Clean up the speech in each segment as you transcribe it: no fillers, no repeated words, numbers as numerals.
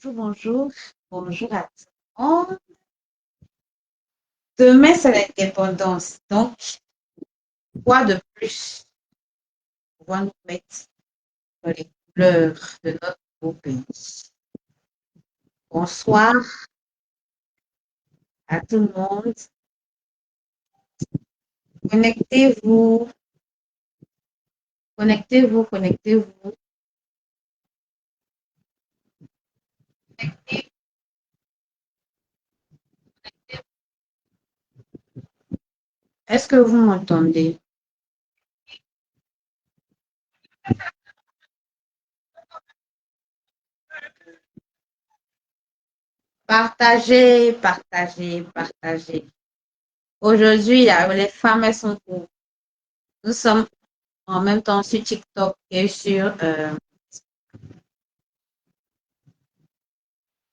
bonjour. Bonjour à tout le monde. Demain, c'est l'indépendance. Donc, quoi de plus pour pouvoir nous mettre dans les couleurs de notre beau pays? Bonsoir à tout le monde. Connectez-vous, connectez-vous, connectez-vous. Est-ce que vous m'entendez? Partagez, partagez, partagez. Aujourd'hui, les femmes, elles sont pour. Nous sommes en même temps sur TikTok et sur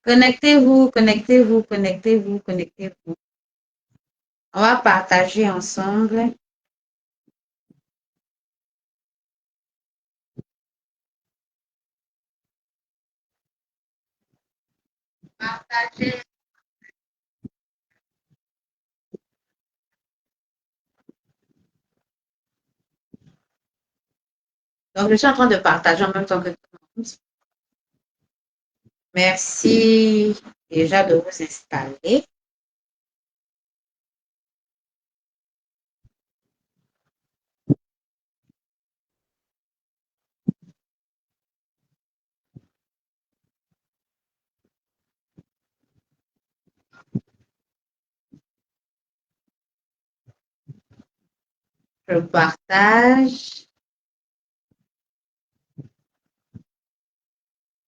connectez-vous, connectez-vous, connectez-vous, connectez-vous. On va partager ensemble. Partager. Donc, je suis en train de partager en même temps que tout le monde. Merci déjà de vous installer. Je partage.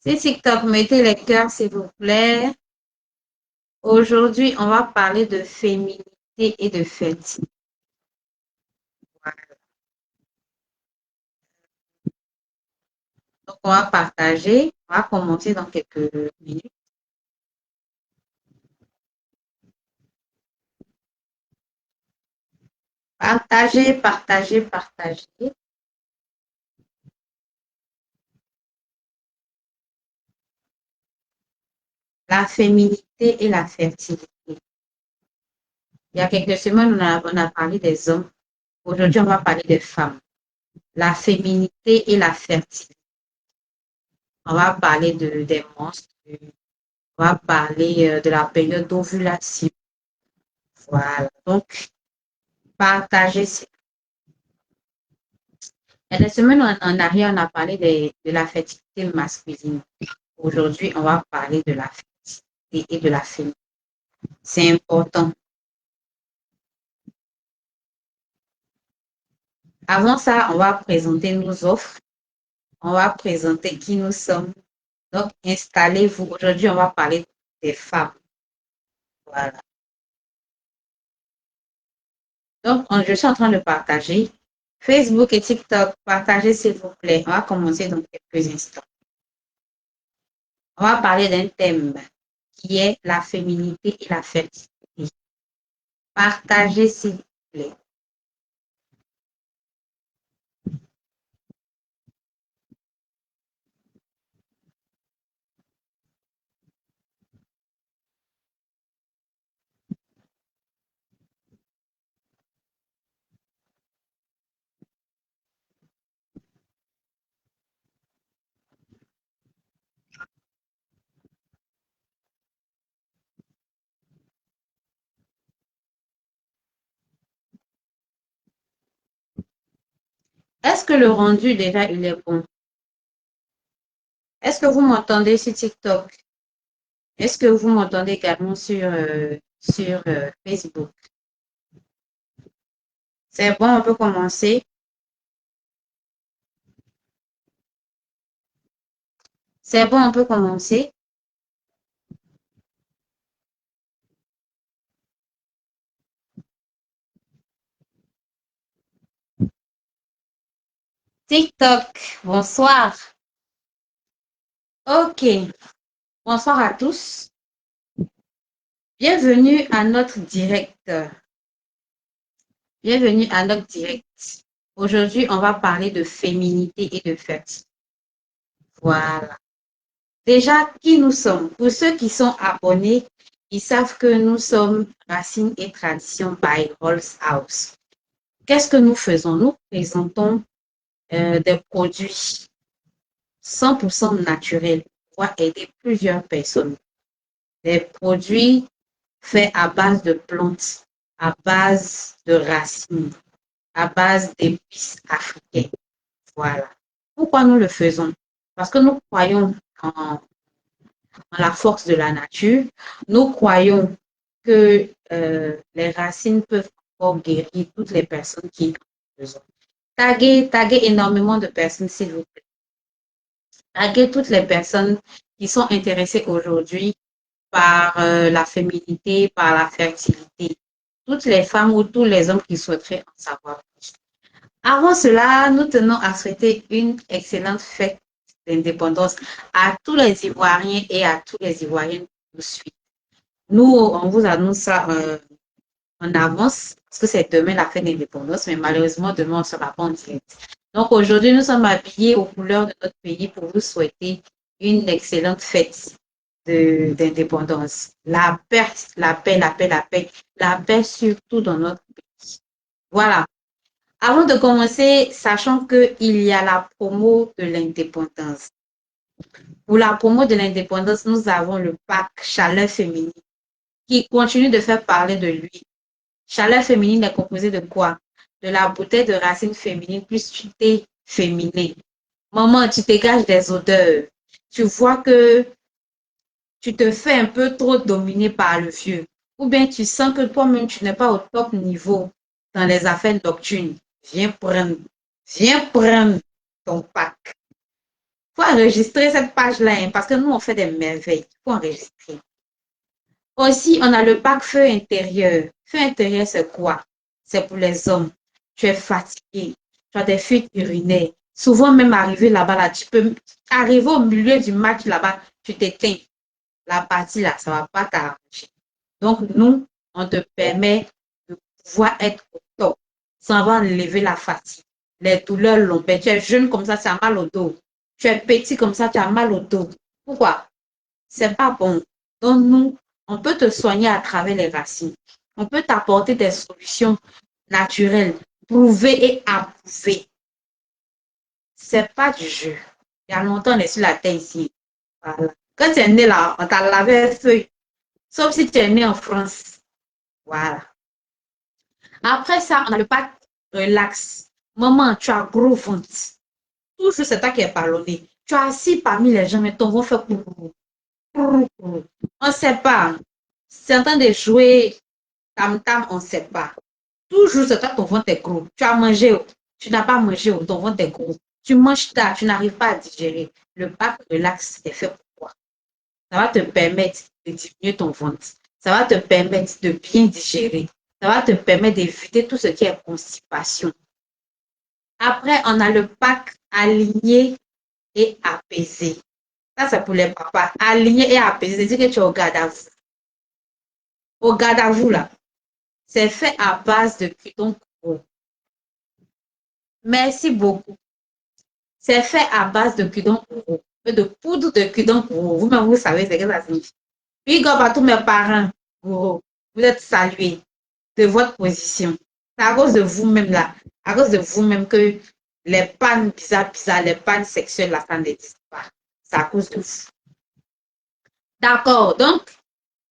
C'est TikTok, mettez les cœurs, s'il vous plaît. Aujourd'hui, on va parler de féminité et de fertilité. Voilà. Donc, on va partager. On va commencer dans quelques minutes. Partagez, partagez, partagez. La féminité et la fertilité. Il y a quelques semaines, on a parlé des hommes. Aujourd'hui, on va parler des femmes. La féminité et la fertilité. On va parler des monstres. On va parler de la période d'ovulation. Voilà. Donc, partagez. Il y a des semaines en arrière, on a parlé de la fertilité masculine. Aujourd'hui, on va parler de la fertilité et de la féminité. C'est important. Avant ça, on va présenter nos offres. On va présenter qui nous sommes. Donc, installez-vous. Aujourd'hui, on va parler des femmes. Voilà. Donc, je suis en train de partager. Facebook et TikTok, partagez s'il vous plaît. On va commencer dans quelques instants. On va parler d'un thème qui est la féminité et la fertilité. Partagez s'il vous plaît. Est-ce que le rendu déjà il est bon? Est-ce que vous m'entendez sur TikTok? Est-ce que vous m'entendez également sur Facebook? C'est bon, on peut commencer. C'est bon, on peut commencer. TikTok, bonsoir. Ok, bonsoir à tous. Bienvenue à notre direct. Bienvenue à notre direct. Aujourd'hui, on va parler de féminité et de fertilité. Voilà. Déjà, qui nous sommes? Pour ceux qui sont abonnés, ils savent que nous sommes Racines et Traditions by Rolls House. Qu'est-ce que nous faisons? Nous présentons des produits 100% naturels pour aider plusieurs personnes. Des produits faits à base de plantes, à base de racines, à base d'épices africaines. Voilà. Pourquoi nous le faisons? Parce que nous croyons en la force de la nature. Nous croyons que les racines peuvent encore guérir toutes les personnes qui en ont besoin. Taguez énormément de personnes, s'il vous plaît. Taguez toutes les personnes qui sont intéressées aujourd'hui par la féminité, par la fertilité. Toutes les femmes ou tous les hommes qui souhaiteraient en savoir plus. Avant cela, nous tenons à souhaiter une excellente fête d'indépendance à tous les Ivoiriens et à tous les Ivoiriennes qui nous suivent. Nous, on vous annonce ça en avance parce que c'est demain la fête d'indépendance, mais malheureusement, demain, on ne sera pas en direct. Donc aujourd'hui, nous sommes habillés aux couleurs de notre pays pour vous souhaiter une excellente fête d'indépendance. La paix, la paix, la paix, la paix, la paix surtout dans notre pays. Voilà. Avant de commencer, sachant qu'il y a la promo de l'indépendance. Pour la promo de l'indépendance, nous avons le pack Chaleur féminine qui continue de faire parler de lui. Chaleur féminine est composée de quoi? De la bouteille de racines féminines plus du thé féminin. Maman, tu dégages des odeurs. Tu vois que tu te fais un peu trop dominer par le vieux. Ou bien tu sens que toi-même, tu n'es pas au top niveau dans les affaires nocturnes. Viens prendre ton pack. Il faut enregistrer cette page-là, hein, parce que nous, on fait des merveilles. Il faut enregistrer. Aussi, on a le pack feu intérieur. Feu intérieur, c'est quoi? C'est pour les hommes. Tu es fatigué, tu as des fuites urinaires. Souvent, même arrivé là-bas, là, tu peux arriver au milieu du match là-bas, tu t'éteins. La partie là, ça ne va pas t'arranger. Donc, nous, on te permet de pouvoir être au top sans avoir enlevé la fatigue, les douleurs lombaires. Tu es jeune comme ça, tu as mal au dos. Tu es petit comme ça, tu as mal au dos. Pourquoi? C'est pas bon. Donc, nous, on peut te soigner à travers les racines. On peut t'apporter des solutions naturelles, prouvées et approuvées. C'est pas du jeu. Il y a longtemps, on est sur la terre ici. Voilà. Quand tu es né là, on t'a lavé un feuille. Sauf si tu es né en France. Voilà. Après ça, on a le pack relax. Maman, tu as gros ventre. Toujours, c'est toi qui es ballonné. Tu es assis parmi les gens, mais ton ventre fait coucou. On ne sait pas. C'est en train de jouer tam-tam, on ne sait pas. Toujours, c'est toi, ton ventre est gros. Tu as mangé, tu n'as pas mangé, ton ventre est gros. Tu manges tard, tu n'arrives pas à digérer. Le pack relax est fait pour toi. Ça va te permettre de diminuer ton ventre. Ça va te permettre de bien digérer. Ça va te permettre d'éviter tout ce qui est constipation. Après, on a le pack aligné et apaisé. Ça, c'est pour les papas. Aligné et apaisé, c'est-à-dire que tu es au garde à vous. Au garde à vous, là. C'est fait à base de cudon courant. Merci beaucoup. C'est fait à base de cudon courant. De poudre de cudon courant. Vous-même, vous savez ce que ça signifie. Big up à tous mes parents. Vous êtes salués de votre position. C'est à cause de vous-même là, à cause de vous-même que les pannes bizarres, les pannes sexuelles là, ça n'existe pas. C'est à cause de vous. D'accord, donc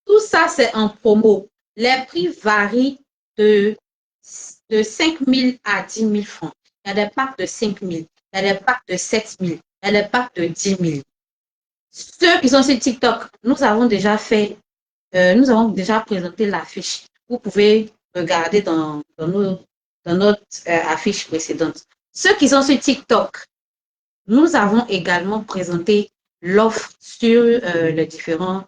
tout ça c'est en promo. Les prix varient de 5 000 à 10 000 francs. Il y a des packs de 5 000, il y a des packs de 7 000, il y a des packs de 10 000. Ceux qui sont sur TikTok, nous avons déjà présenté l'affiche. Vous pouvez regarder dans notre affiche précédente. Ceux qui sont sur TikTok, nous avons également présenté l'offre sur les différents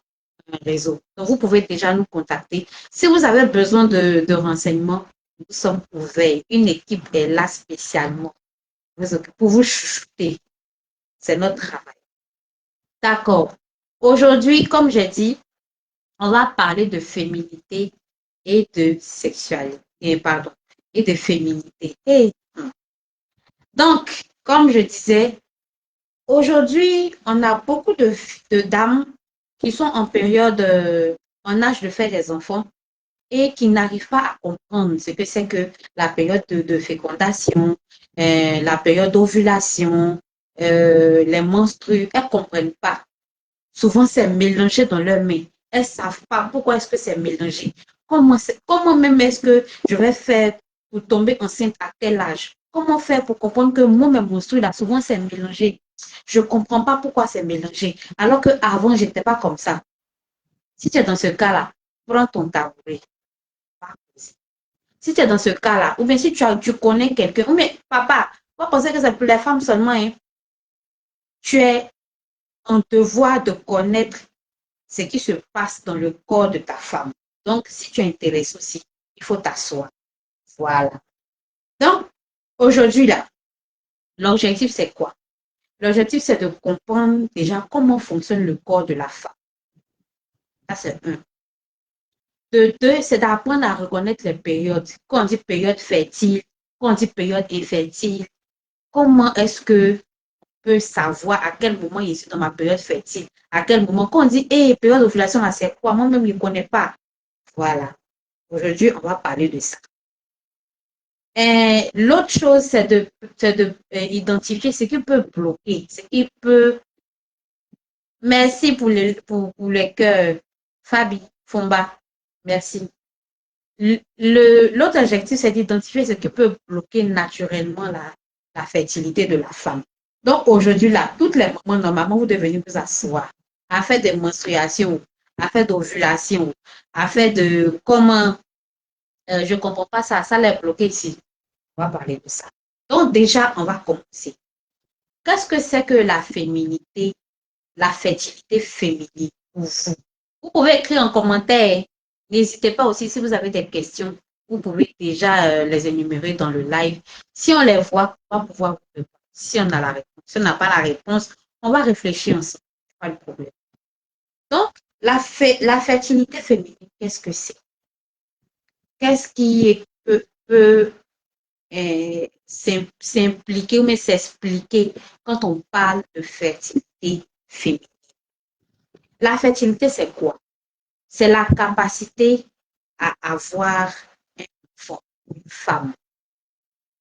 réseaux. Donc, vous pouvez déjà nous contacter. Si vous avez besoin de renseignements, nous sommes ouverts. Une équipe est là spécialement pour vous chouchouter. C'est notre travail. D'accord. Aujourd'hui, comme j'ai dit, on va parler de féminité et de sexualité, pardon, et de féminité. Donc, comme je disais, Aujourd'hui, on a beaucoup de dames qui sont en période, en âge de faire des enfants et qui n'arrivent pas à comprendre ce que c'est que la période de fécondation, la période d'ovulation, les menstrues. Elles ne comprennent pas. Souvent, c'est mélangé dans leurs mains. Elles ne savent pas pourquoi est-ce que c'est mélangé. Comment même est-ce que je vais faire pour tomber enceinte à tel âge? Comment faire pour comprendre que moi, mes menstrues, là, souvent, c'est mélangé. Je ne comprends pas pourquoi c'est mélangé. Alors qu'avant, je n'étais pas comme ça. Si tu es dans ce cas-là, prends ton tabouret. Si tu es dans ce cas-là, ou bien si tu connais quelqu'un, ou bien papa, pas penser que c'est pour les femmes seulement, hein. Tu es en devoir de connaître ce qui se passe dans le corps de ta femme. Donc, si tu es intéressé aussi, il faut t'asseoir. Voilà. Donc, aujourd'hui, là, l'objectif, c'est quoi? L'objectif, c'est de comprendre déjà comment fonctionne le corps de la femme. Ça, c'est un. De deux, c'est d'apprendre à reconnaître les périodes. Quand on dit période fertile, quand on dit période infertile, comment est-ce que peut savoir à quel moment je suis dans ma période fertile, à quel moment, quand on dit, hey, période d'ovulation, c'est quoi? Moi-même, je ne connais pas. Voilà. Aujourd'hui, on va parler de ça. L'autre chose, c'est de identifier ce qui peut bloquer, ce qui peut. Merci pour les cœurs. Fabi, Fomba, merci. L'autre objectif, c'est d'identifier ce qui peut bloquer naturellement la fertilité de la femme. Donc aujourd'hui, là, toutes les mamans, normalement, vous devez vous asseoir, à faire des menstruations, à faire d'ovulation, à faire de comment, je ne comprends pas ça, ça l'est bloqué ici. On va parler de ça. Donc déjà, on va commencer. Qu'est-ce que c'est que la féminité, la fertilité féminine pour vous? Vous pouvez écrire en commentaire. N'hésitez pas aussi, si vous avez des questions, vous pouvez déjà les énumérer dans le live. Si on les voit, on va pouvoir vous répondre. Si on a la réponse. Si on n'a pas la réponse, on va réfléchir ensemble. C'est pas le problème. Donc, la fertilité féminine, qu'est-ce que c'est? Qu'est-ce qui peut s'impliquer ou s'expliquer quand on parle de fertilité féminine? La fertilité, c'est quoi? C'est la capacité à avoir un enfant, une femme.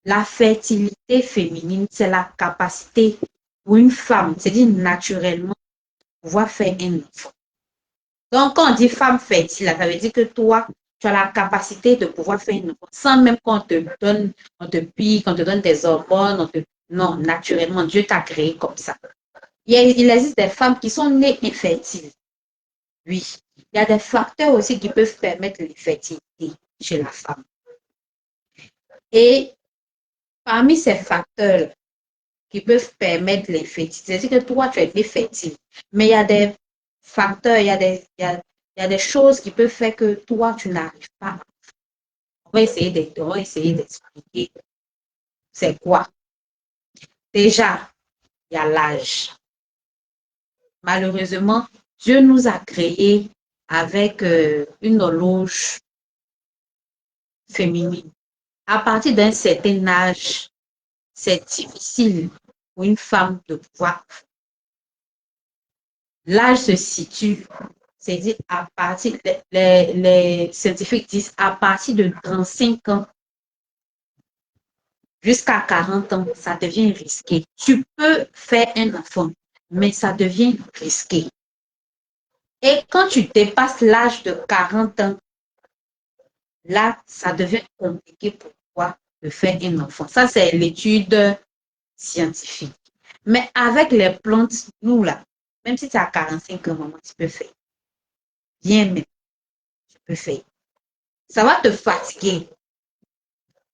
La fertilité féminine, c'est la capacité pour une femme, c'est-à-dire naturellement, pouvoir faire un enfant. Donc, quand on dit femme fertile, ça veut dire que toi, tu as la capacité de pouvoir faire un enfant sans même qu'on te donne, on te pique, on te donne des hormones, non, naturellement, Dieu t'a créé comme ça. Il existe des femmes qui sont nées infertiles. Oui. Il y a des facteurs aussi qui peuvent permettre l'infertilité chez la femme. Et parmi ces facteurs qui peuvent permettre l'infertilité, c'est que toi, tu es infertile. Mais il y a des facteurs, il y a des choses qui peuvent faire que toi, tu n'arrives pas. On va essayer d'expliquer c'est quoi. Déjà, il y a l'âge. Malheureusement, Dieu nous a créés avec une horloge féminine. À partir d'un certain âge, c'est difficile pour une femme de pouvoir. L'âge se situe, c'est-à-dire à partir, les scientifiques disent à partir de 35 ans jusqu'à 40 ans, ça devient risqué. Tu peux faire un enfant, mais ça devient risqué. Et quand tu dépasses l'âge de 40 ans, là, ça devient compliqué pour toi de faire un enfant. Ça, c'est l'étude scientifique. Mais avec les plantes, nous là, même si tu as 45 ans, maman, tu peux faire. Bien même, tu peux faire. Ça va te fatiguer,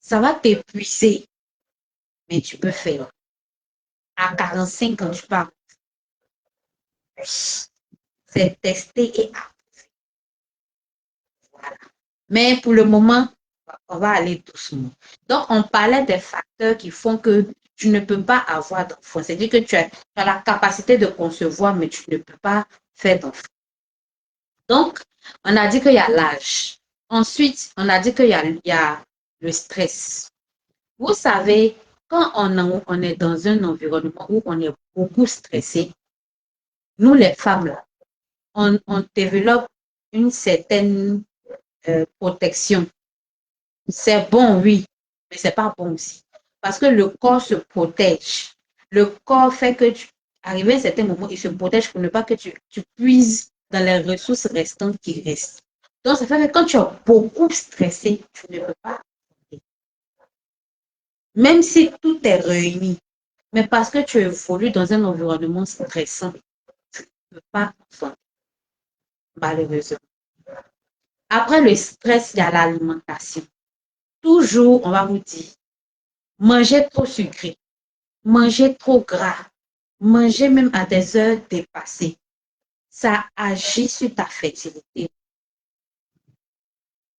ça va t'épuiser, mais tu peux faire. À 45 ans, tu pars. C'est testé et approuvé. Voilà. Mais pour le moment, on va aller doucement. Donc, on parlait des facteurs qui font que tu ne peux pas avoir d'enfant. C'est-à-dire que tu as la capacité de concevoir, mais tu ne peux pas faire d'enfant. Donc, on a dit qu'il y a l'âge. Ensuite, on a dit qu'il y a le stress. Vous savez, quand on est dans un environnement où on est beaucoup stressé, nous les femmes, là, on développe une certaine protection. C'est bon, oui, mais c'est pas bon aussi. Parce que le corps se protège. Le corps fait que arrivé à un certain moment, il se protège pour ne pas que tu puises dans les ressources restantes qui restent. Donc, ça fait que quand tu es beaucoup stressé, tu ne peux pas. Même si tout est réuni, mais parce que tu évolues dans un environnement stressant, tu ne peux pas enfanter, malheureusement. Après le stress, il y a l'alimentation. Toujours, on va vous dire, manger trop sucré, manger trop gras, manger même à des heures dépassées, ça agit sur ta fertilité.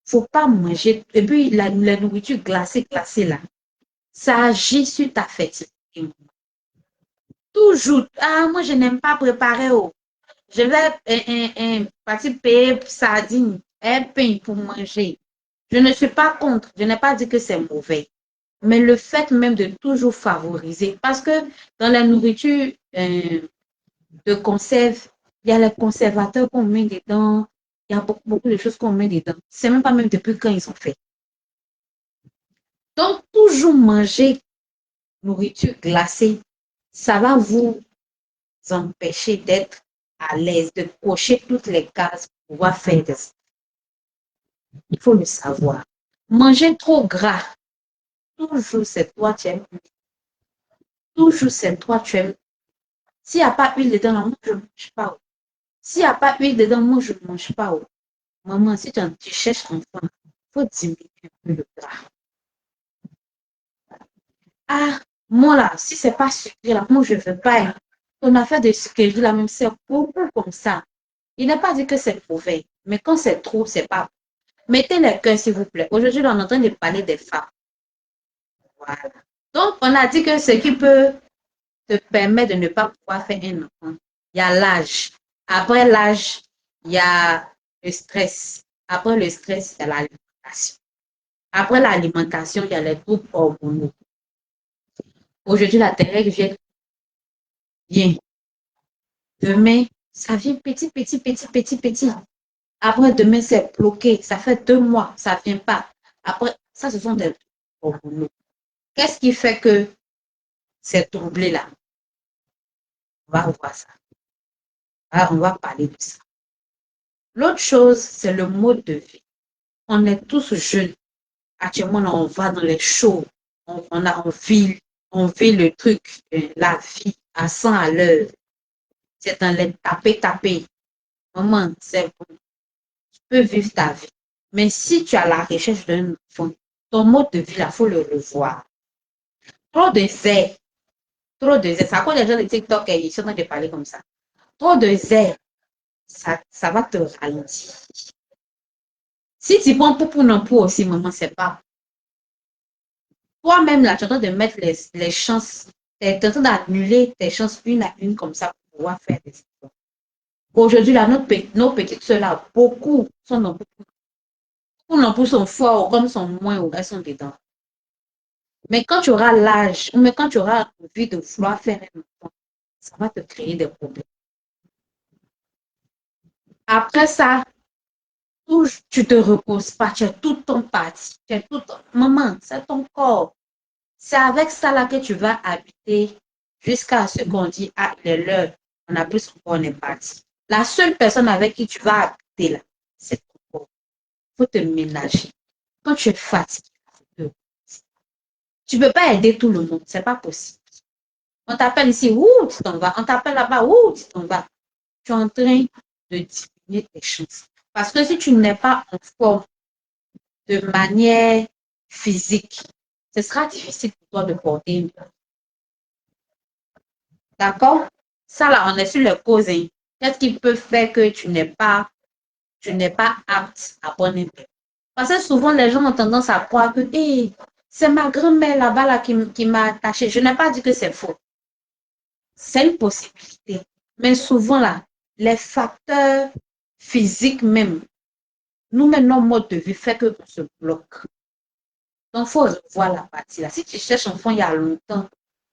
Il ne faut pas manger. Et puis, la nourriture glacée là, ça agit sur ta fertilité. Toujours. Ah, moi, je n'aime pas préparer. Oh. Je vais partir payer sardines, un pain pour manger. Je ne suis pas contre. Je n'ai pas dit que c'est mauvais. Mais le fait même de toujours favoriser, parce que dans la nourriture de conserve, il y a les conservateurs qu'on met dedans, il y a beaucoup de choses qu'on met dedans. C'est même pas même depuis quand ils sont faits. Donc, toujours manger nourriture glacée, ça va vous empêcher d'être à l'aise, de cocher toutes les cases pour pouvoir faire des. Il faut le savoir. Manger trop gras, toujours c'est toi tu aimes. Toujours c'est toi tu aimes. S'il n'y a pas huile dedans, moi je ne mange pas. S'il n'y a pas huile dedans, moi je ne mange pas. Maman, si tu cherches enfant, il faut diminuer un peu le gras. Ah, moi là, si c'est pas sucré là, moi je ne veux pas. Hein. Ton affaire de sucrerie là, même c'est beaucoup comme ça. Il n'est pas dit que c'est mauvais, mais quand c'est trop, c'est pas. Mettez les cœurs, s'il vous plaît. Aujourd'hui, on est en train de parler des femmes. Voilà. Donc, on a dit que ce qui peut te permettre de ne pas pouvoir faire un enfant, il y a l'âge. Après l'âge, il y a le stress. Après le stress, il y a l'alimentation. Après l'alimentation, il y a les troubles hormonaux. Aujourd'hui, la terre vient bien. Demain, ça vient petit, petit, petit, petit, petit. Après, demain, c'est bloqué. Ça fait 2 mois, ça ne vient pas. Après, ça, ce sont des troubles hormonaux. Qu'est-ce qui fait que c'est troublé là? On va voir ça. On va parler de ça. L'autre chose, c'est le mode de vie. On est tous jeunes. Actuellement, on va dans les shows. On vit le truc, la vie à 100 à l'heure. C'est dans les taper. Maman, c'est bon. Tu peux vivre ta vie. Mais si tu as la recherche d'un enfant, ton mode de vie, il faut le revoir. Trop de zèle. Trop de zèle. Ça cause les gens de TikTok et ils sont en train de parler comme ça. Trop de zèle. Ça va te ralentir. Si tu prends pour non pour aussi, maman, c'est pas. Toi-même, là, tu es en train de mettre les chances, tu es en train d'annuler tes chances une à une comme ça pour pouvoir faire des efforts. Aujourd'hui, là, nos petites soeurs, là, beaucoup sont non pour sont forts, comme sont moins, ou elles sont dedans. Mais quand tu auras l'âge, ou mais quand tu auras envie de vouloir faire un enfant, ça va te créer des problèmes. Après ça, tu te reposes pas, tu es tout ton parti, tu es tout ton. Maman, c'est ton corps. C'est avec ça là que tu vas habiter jusqu'à ce qu'on dit, ah, il est l'heure, on a plus on est parti. La seule personne avec qui tu vas habiter là, c'est ton corps. Il faut te ménager. Quand tu es fatigué, tu ne peux pas aider tout le monde, c'est pas possible. On t'appelle ici, ouh, tu t'en vas. On t'appelle là-bas, ouh, tu t'en vas. Tu es en train de diminuer tes chances. Parce que si tu n'es pas en forme de manière physique, ce sera difficile pour toi de porter une. D'accord? Ça, là, on est sur les causes. Hein. Qu'est-ce qui peut faire que tu n'es pas apte à prendre un bébé? Parce que souvent, les gens ont tendance à croire que hey, c'est ma grand-mère là-bas là, qui m'a attachée. Je n'ai pas dit que c'est faux. C'est une possibilité. Mais souvent, là, les facteurs physiques même, nous-mêmes, notre mode de vie fait qu'on se bloque. Donc, il faut revoir la partie là. Si tu cherches un enfant il y a longtemps,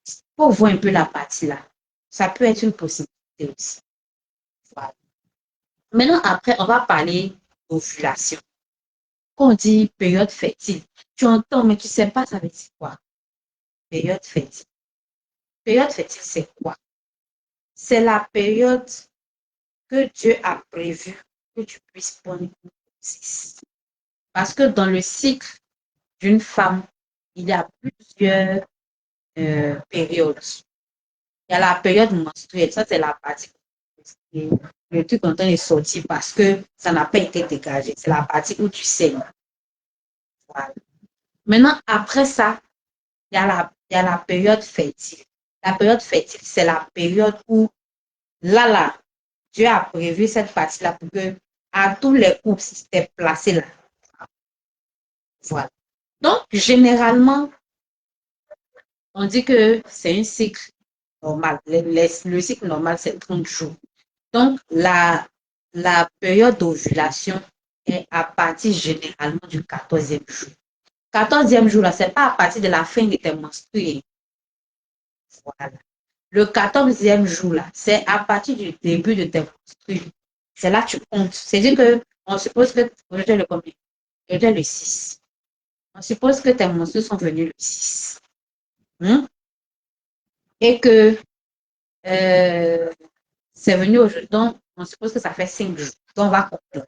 il faut voir un peu la partie là. Ça peut être une possibilité aussi. Voilà. Maintenant, après, on va parler d'ovulation. Quand on dit période fertile, tu entends, mais tu ne sais pas ça veut dire quoi. Période fertile. Période fertile, c'est quoi? C'est la période que Dieu a prévu que tu puisses prendre une grossesse. Parce que dans le cycle d'une femme, il y a plusieurs périodes. Il y a la période menstruelle, ça c'est la partie. Le truc en train de sortir parce que ça n'a pas été dégagé. C'est la partie où tu saignes. Voilà. Maintenant, après ça, il y a la période fertile. La période fertile, c'est la période où, là, Dieu a prévu cette partie-là pour que, à tous les couples, si c'était placé là. Voilà. Donc, généralement, on dit que c'est un cycle normal. Le cycle normal, c'est 30 jours. Donc, la période d'ovulation est à partir généralement du 14e jour. 14e jour, là, ce n'est pas à partir de la fin de tes menstrues. Voilà. Le 14e jour, là, c'est à partir du début de tes menstrues. C'est là que tu comptes. C'est-à-dire qu'on suppose que aujourd'hui le combien? Aujourd'hui le 6. On suppose que tes menstrues sont venues le 6. Hein? Et que c'est venu aujourd'hui. Donc, on suppose que ça fait 5 jours. Donc, on va compter.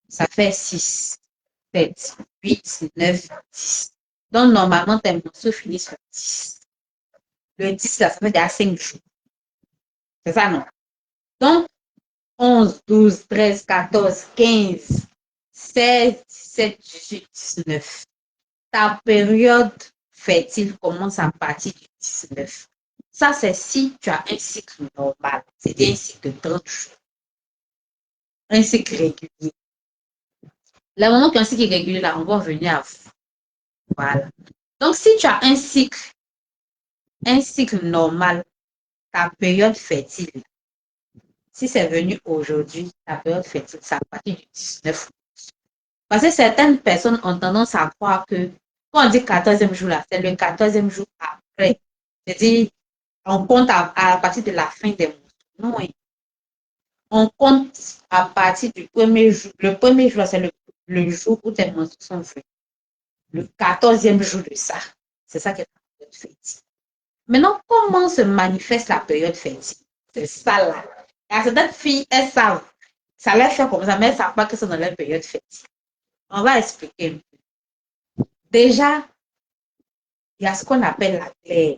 Ça fait 6, 7, 8, 9, 10. Donc, normalement, tes menstrues finissent le 10. Le 10, là, ça fait déjà 5 jours. C'est ça, non? Donc, 11, 12, 13, 14, 15, 16, 17, 18, 19. Ta période fertile commence à partir du 19. Ça, c'est si tu as un cycle normal. C'est-à-dire un cycle de 30 jours. Un cycle régulier. Le moment qu'un cycle est régulier, là, on va revenir à vous. Voilà. Donc, si tu as un cycle normal, ta période fertile, si c'est venu aujourd'hui, ta période fertile, c'est à partir du 19. Parce que certaines personnes ont tendance à croire que quand on dit 14e jour, là, c'est le 14e jour après. C'est-à-dire, on compte à partir de la fin des mois. Non, oui. On compte à partir du premier jour. Le premier jour, c'est le jour où tes menstrues sont venues. Le 14e jour de ça. C'est ça qui est la période fertile. Maintenant, comment se manifeste la période fertile? C'est ça là. Il y a certaines filles, elles savent. Ça leur fait comme ça, mais elles ne savent pas que c'est dans leur période fertile. On va expliquer. Déjà, il y a ce qu'on appelle la glaire.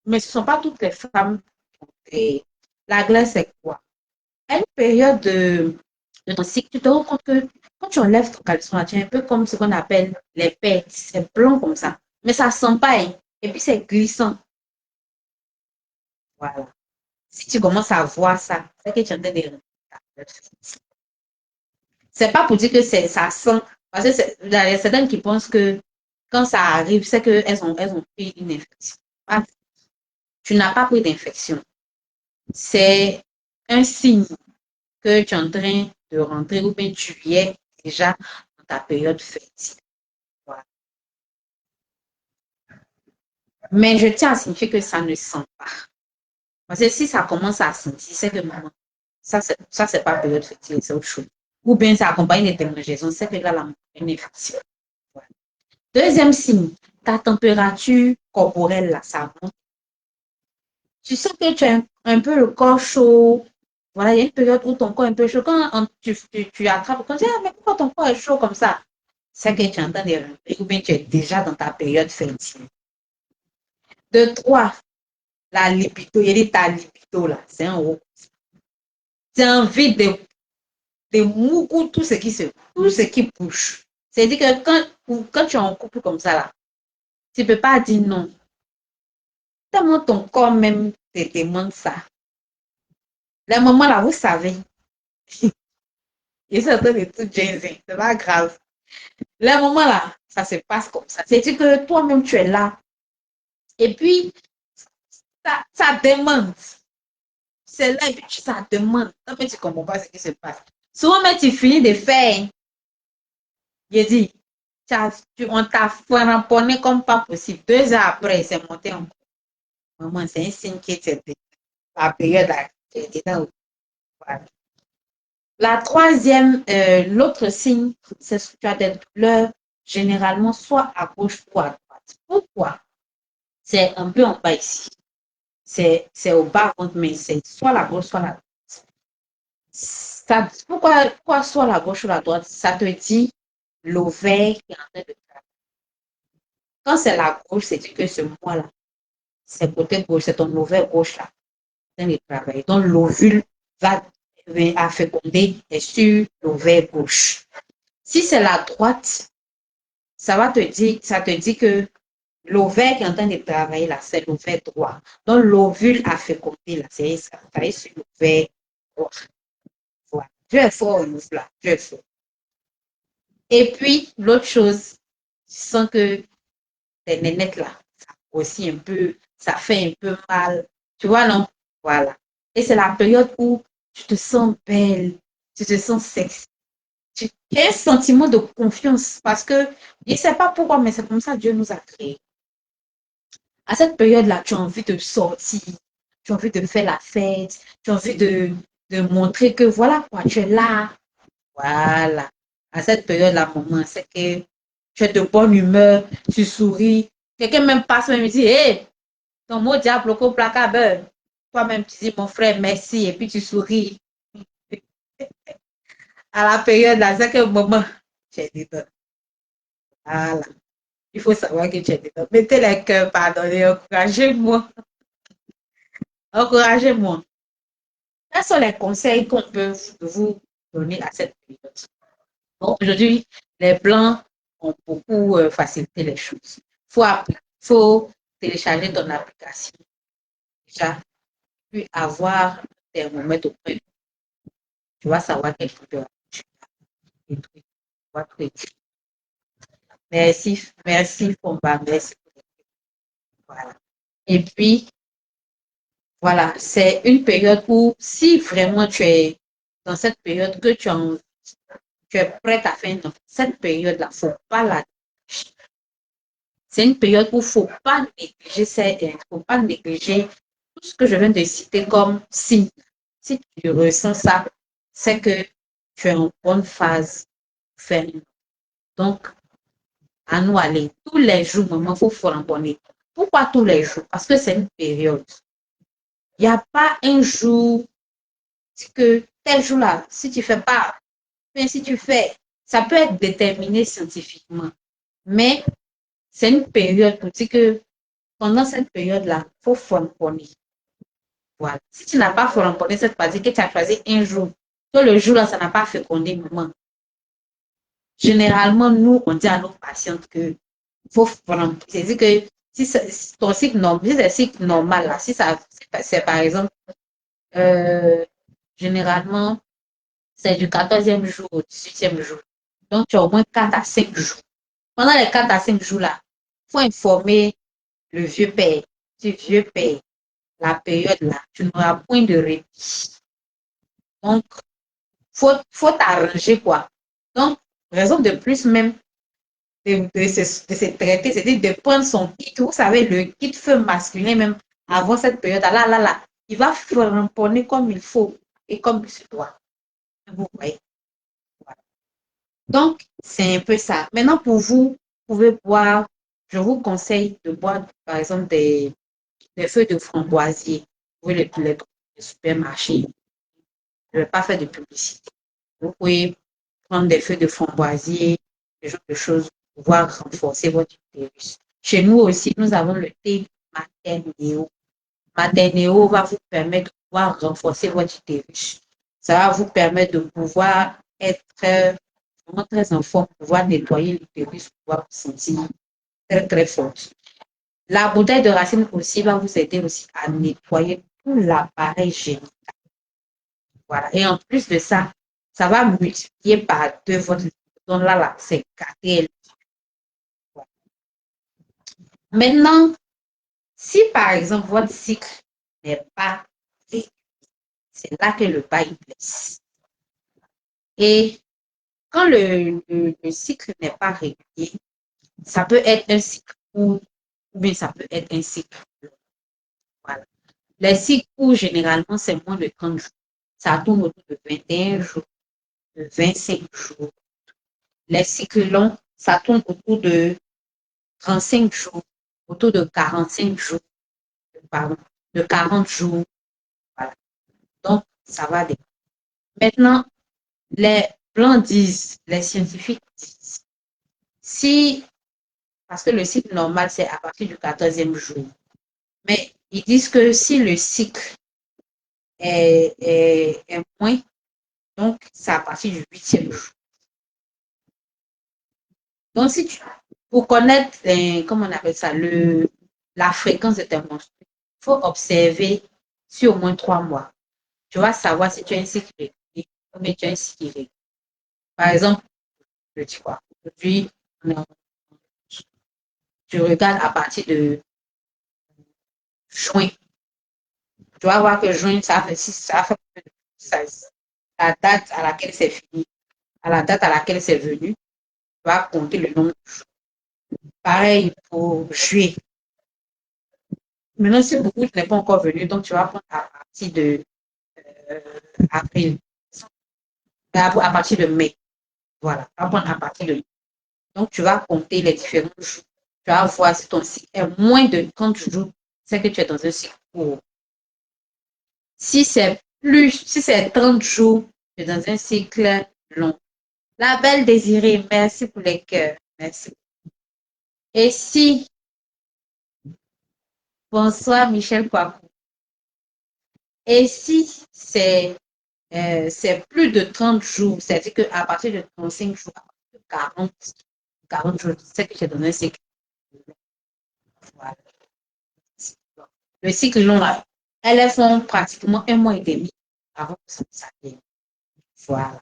Mais ce ne sont pas toutes les femmes qui ont la glaire, c'est quoi? À une période de ton cycle, tu te rends compte que quand tu enlèves ton caleçon, tu es un peu comme ce qu'on appelle les perles. C'est blanc comme ça. Mais ça sent pas. Et puis c'est glissant. Voilà. Si tu commences à voir ça, c'est que tu es en train de... C'est pas pour dire que ça sent. Parce que il y a certaines qui pensent que quand ça arrive, c'est qu'elles ont pris une infection. Ah, tu n'as pas pris d'infection. C'est un signe que tu es en train de rentrer ou bien tu y es déjà dans ta période fertile. Voilà. Mais je tiens à signifier que ça ne sent pas. Parce que si ça commence à sentir, c'est que maman, ça, c'est pas période fertile, c'est autre chose. Ou bien ça accompagne des démangeaisons, c'est que là, la une infection. Voilà. Deuxième signe, ta température corporelle, là, ça monte. Tu sens que tu as un peu le corps chaud. Voilà, il y a une période où ton corps est un peu chaud. Quand tu attrapes, quand tu dis, ah, mais pourquoi ton corps est chaud comme ça? C'est que tu entends des rentrer ou bien tu es déjà dans ta période fertile. De trois, la libido, il dit ta libido là, c'est un haut. Tu as envie de moucou tout ce qui bouge. C'est-à-dire que quand tu es en couple comme ça là, tu ne peux pas dire non. Tellement ton corps même te demande ça. Les moments là, vous savez, ils sont en train de tout jaser, c'est pas grave. Les moments là, ça se passe comme ça. C'est-à-dire que toi-même tu es là. Et puis, ça demande. C'est là, et puis ça demande. En fait, tu ne comprends pas ce qui se passe. Souvent, mais tu finis de faire. Je dis, on t'a framponné comme pas possible. 2 heures après, c'est monté encore. Maman, c'est un signe que tu es la période là, tu es dedans. Voilà. La troisième, l'autre signe, c'est que tu as des douleurs généralement soit à gauche ou à droite. Pourquoi? C'est un peu en bas ici. C'est au bas ventre, mais c'est soit la gauche, soit la droite. Pourquoi soit la gauche ou la droite? Ça te dit l'ovaire qui est en train de travailler. Quand c'est la gauche, c'est dit que ce mois-là, c'est côté gauche, c'est ton ovaire gauche là, en train de travailler. Donc l'ovule va à féconder sur l'ovaire gauche. Si c'est la droite, ça te dit que l'ovaire qui est en train de travailler là, c'est l'ovaire droit. Donc l'ovule a fécondé là, c'est ça, travaille sur l'ovaire droit. Voilà. Dieu est fort, là. Dieu est fort. Et puis, l'autre chose, tu sens que tes nénettes là, ça aussi un peu, ça fait un peu mal. Tu vois, non? Voilà. Et c'est la période où tu te sens belle, tu te sens sexy. Tu as un sentiment de confiance parce que je ne sais pas pourquoi, mais c'est comme ça que Dieu nous a créés. À cette période-là, tu as envie de sortir, tu as envie de faire la fête, tu as envie de montrer que voilà quoi, tu es là. Voilà. À cette période-là, maman, c'est que tu es de bonne humeur, tu souris. Quelqu'un même passe et me dit, hé, ton mot diable au placard. Toi-même, tu dis, mon frère, merci, et puis tu souris. À la période-là, c'est que maman, tu es dedans. Voilà. Il faut savoir que tu es dedans. Mettez les cœurs, pardonnez, encouragez-moi. Encouragez-moi. Quels sont les conseils qu'on peut vous donner à cette période? Bon, aujourd'hui, les Blancs ont beaucoup facilité les choses. Faut télécharger ton application. Déjà, puis avoir un thermomètre auprès de toi. Tu vas savoir quelle température tu as. Merci, merci, Fomba, merci. Voilà. Et puis, voilà, c'est une période où, si vraiment tu es dans cette période que tu es prête à faire cette période-là, il ne faut pas la. C'est une période où il ne faut pas faut pas négliger tout ce que je viens de citer comme signe. Si tu ressens ça, c'est que tu es en bonne phase pour faire. Donc, à nous aller. Tous les jours, maman, il faut flamboyer. Pourquoi tous les jours? Parce que c'est une période. Il n'y a pas un jour que tel jour-là, si tu ne fais pas, si tu fais, ça peut être déterminé scientifiquement. Mais c'est une période pour dire que pendant cette période-là, il faut flamboyer. Voilà. Si tu n'as pas flamboyé cette partie, que tu as choisi un jour, que le jour-là, ça n'a pas fécondé, maman. Généralement, nous, on dit à nos patientes que faut flamboyer. C'est-à-dire que si ton cycle normal, si c'est cycle normal, là, si ça, c'est par exemple, généralement, c'est du 14e jour au 18e jour. Donc, tu as au moins 4 à 5 jours. Pendant les 4 à 5 jours-là, il faut informer le vieux père, du vieux père, la période-là, tu n'auras point de répit. Donc, faut t'arranger, quoi. Donc, raison de plus même de se traiter, c'est-à-dire de prendre son kit. Vous savez, le kit feu masculin, même avant cette période-là, il va framponner comme il faut et comme il se doit. Vous voyez. Voilà. Donc, c'est un peu ça. Maintenant, pour vous, vous pouvez boire, je vous conseille de boire, par exemple, des feuilles de framboisier. Vous pouvez les trouver dans les supermarchés. Je ne vais pas faire de publicité. Vous pouvez prendre des feuilles de framboisier, ce genre de choses pour pouvoir renforcer votre utérus. Chez nous aussi, nous avons le thé Maternéo. Maternéo va vous permettre de pouvoir renforcer votre utérus. Ça va vous permettre de pouvoir être vraiment très en forme, pouvoir nettoyer l'utérus, pouvoir vous sentir très, très forte. La bouteille de racine aussi va vous aider aussi à nettoyer tout l'appareil génital. Voilà. Et en plus de ça, ça va multiplier par 2 votre donc là, c'est 4. Voilà. Maintenant, si par exemple votre cycle n'est pas régulier, c'est là que le bas il blesse. Et quand le cycle n'est pas régulier, ça peut être un cycle court ou bien ça peut être un cycle long. Les cycles courts, généralement, c'est moins de 30 jours. Ça tourne autour de 21 jours, de 25 jours. Les cycles longs, ça tourne autour de 35 jours, autour de 45 jours, pardon, de 40 jours. Voilà. Donc, ça va dépendre. Maintenant, les blancs disent, les scientifiques disent, si, parce que le cycle normal, c'est à partir du 14e jour. Mais ils disent que si le cycle est moins, donc c'est à partir du 8e jour. Donc, si tu, pour connaître, comment on appelle ça, la fréquence de tes menstrues, il faut observer sur au moins 3 mois. Tu vas savoir si tu as un cycle régulier ou bien tu as un cycle irrégulier. Par exemple, je dis quoi? Aujourd'hui, tu regardes à partir de juin. Tu vas voir que juin, ça fait 6, ça fait 16. La date à laquelle c'est fini, à la date à laquelle c'est venu, tu vas compter le nombre de jours. Pareil pour juillet. Maintenant, si beaucoup n'est pas encore venu, donc tu vas prendre à partir de euh, avril, à partir de mai. Voilà, tu vas prendre à partir de mai. Donc, tu vas compter les différents jours. Tu vas voir si ton cycle est moins de 30 jours, c'est que tu es dans un cycle court. Si c'est plus, si c'est 30 jours, tu es dans un cycle long. La belle désirée, merci pour les cœurs. Merci. Et si, bonsoir Michel Kouakou. Et si c'est plus de 30 jours, c'est-à-dire qu'à partir de 35 jours, à partir de 40 jours, c'est que tu es dans un cycle. Voilà. Le cycle long, là, elles font pratiquement un mois et demi avant que ça s'arrête. Voilà.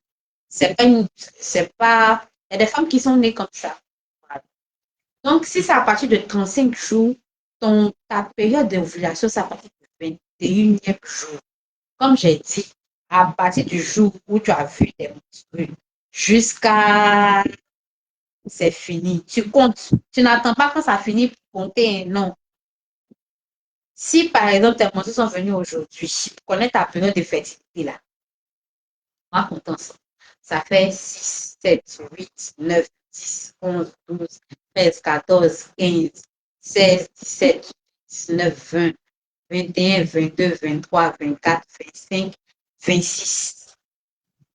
C'est pas, il y a des femmes qui sont nées comme ça. Voilà. Donc, si c'est à partir de 35 jours, ta période d'ovulation, c'est à partir de 21e jour. Comme j'ai dit, à partir du jour où tu as vu tes menstrues jusqu'à c'est fini. Tu comptes. Tu n'attends pas quand ça finit pour compter. Non. Si par exemple tes menstrues sont venues aujourd'hui, connais ta période de fertilité là. On va compter ensemble. Ça fait 6, 7, 8, 9, 10, 11, 12, 13, 14, 15, 16, 17, 19, 20, 21, 22, 23, 24, 25, 26.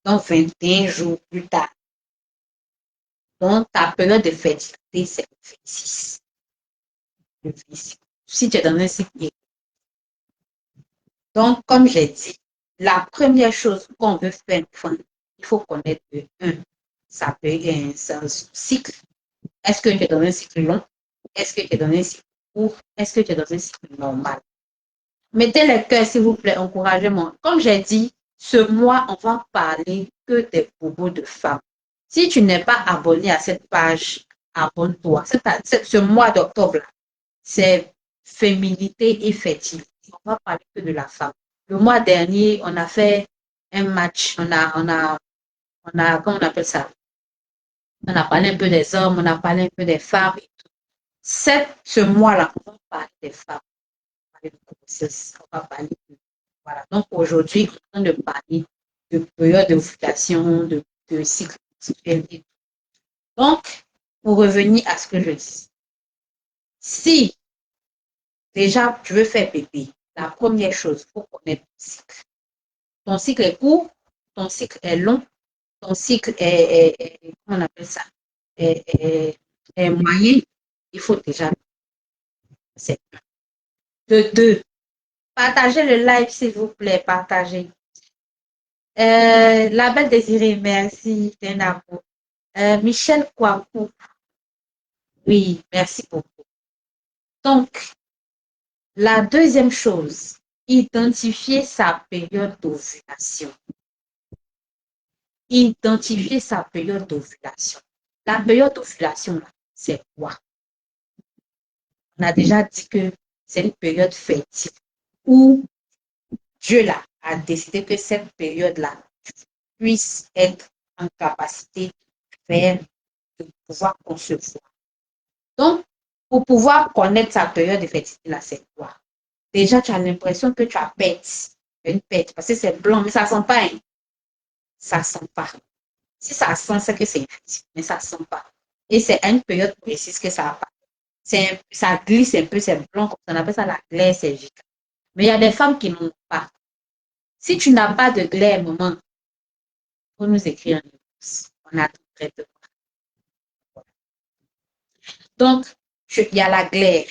Donc 21 jours plus tard. Donc ta période de fertilité, c'est le 26. Le 26. Si tu es dans un cycle. Donc, comme j'ai dit, la première chose qu'on veut faire, il faut connaître ça peut être un cycle. Est-ce que tu es dans un cycle long? Est-ce que tu es dans un cycle court? Est-ce que tu es dans un cycle normal? Mettez les cœurs, s'il vous plaît, encouragez-moi. Comme j'ai dit, ce mois, on va parler que des bobos de femmes. Si tu n'es pas abonné à cette page, abonne-toi. Ce mois d'octobre, c'est féminité et fertilité. On va parler que de la femme. Le mois dernier, on a fait un match. Comment on appelle ça? On a parlé un peu des hommes, on a parlé un peu des femmes. Ce mois-là, on va parler des femmes. On va parler de grossesse. On va parler de, voilà. Donc aujourd'hui, on est en train de parler de période d'ovulation, de cycle menstruel. Donc, pour revenir à ce que je dis, si déjà tu veux faire bébé, la première chose, il faut connaître ton cycle. Ton cycle est court, ton cycle est long, ton cycle comment on appelle ça, est moyen. Il faut déjà, c'est de deux. Partagez le live, s'il vous plaît, partagez. La belle désirée, merci, Tenako. Michel Kouakou, oui, merci beaucoup. Donc, la deuxième chose, identifier sa période d'ovulation. Identifier sa période d'ovulation. La période d'ovulation, c'est quoi? On a déjà dit que c'est une période fertile où Dieu là, a décidé que cette période-là puisse être en capacité de faire, de pouvoir concevoir. Donc, pour pouvoir connaître sa période de fertilité, là, c'est quoi? déjà, tu as l'impression que tu as pète, une pète, parce que c'est blanc, mais ça sent pas, hein. Ça sent pas. Si ça sent, c'est que c'est infectif, mais ça sent pas. Et c'est à une période précise que ça apparaît. Ça glisse un peu, c'est blanc, on appelle ça la glaire cervicale. Mais il y a des femmes qui n'ont pas. Si tu n'as pas de glaire, maman, faut nous écrire une réponse. On a tout prêt de voir. Donc, il y a la glaire.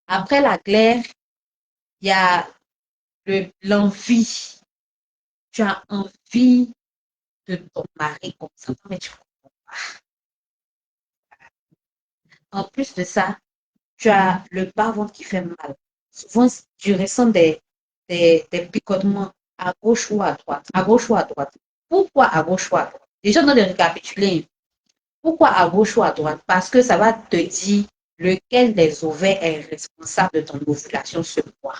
Après la glaire, il y a l'envie. Tu as envie de ton mari comme ça, mais tu comprends pas. En plus de ça, tu as le bas-ventre qui fait mal. Souvent, tu ressens des picotements à gauche ou à droite. À gauche ou à droite. Pourquoi à gauche ou à droite? Déjà, dans le récapituler, pourquoi à gauche ou à droite? Parce que ça va te dire lequel des ovaires est responsable de ton ovulation ce mois.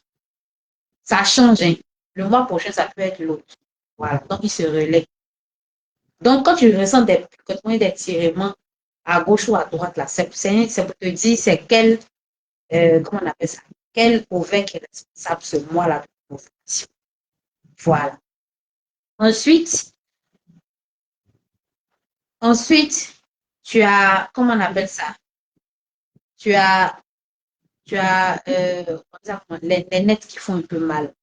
Ça change, hein. Le mois prochain, ça peut être l'autre. Voilà. Donc, il se relaie. Donc, quand tu ressens des picotements et des tiréments à gauche ou à droite, là, c'est pour te dire c'est quel, comment on appelle ça? Quel ovaire qui est responsable ce mois-là de l'ovulation. Voilà. Ensuite, ensuite, tu as, comment on appelle ça? Tu as, les nets qui font un peu mal.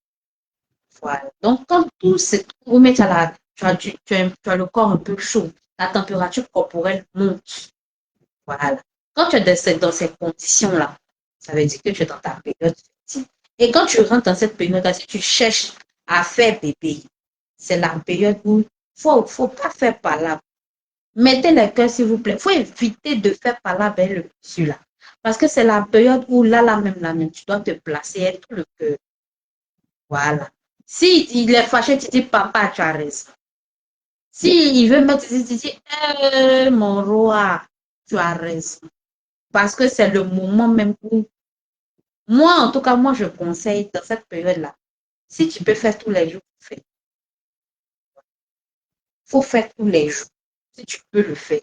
Voilà. Donc, quand tout se trouve, tu as le corps un peu chaud, la température corporelle monte. Voilà. Quand tu es dans ces conditions-là, ça veut dire que tu es dans ta période fertile. Et quand tu rentres dans cette période-là, si tu cherches à faire bébé, c'est la période où il faut pas faire palabre. Mettez les cœurs, s'il vous plaît. Il faut éviter de faire palabre avec le monsieur là. Parce que c'est la période où là même, tu dois te placer, être le cœur. Voilà. Si il est fâché, tu dis, papa, tu as raison. Si il veut mettre, tu dis, mon roi, tu as raison. Parce que c'est le moment même où, moi, en tout cas, moi, je conseille dans cette période-là, si tu peux faire tous les jours, fais. Il faut faire tous les jours. Si tu peux le faire.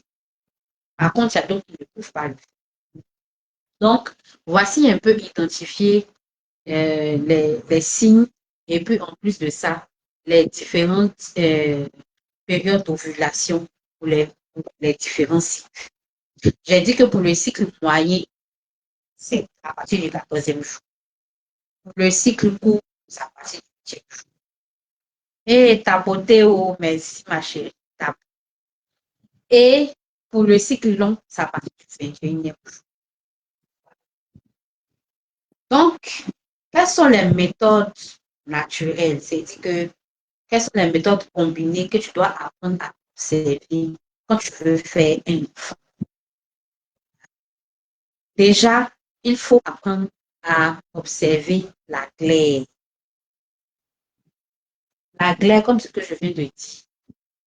Par contre, il y a d'autres qui ne peuvent pas le faire. Donc, voici un peu identifier les signes et puis en plus de ça, les différentes périodes d'ovulation pour les différents cycles. J'ai dit que pour le cycle moyen, c'est à partir du 14e jour. Pour le cycle court, c'est à partir du 8e jour. Et tapoter au merci, ma chérie. Et pour le cycle long, c'est à partir du 21e jour. Donc, quelles sont les méthodes naturelles? C'est-à-dire que quelles sont les méthodes combinées que tu dois apprendre à observer quand tu veux faire un enfant? Déjà, il faut apprendre à observer la glaire. La glaire, comme ce que je viens de dire.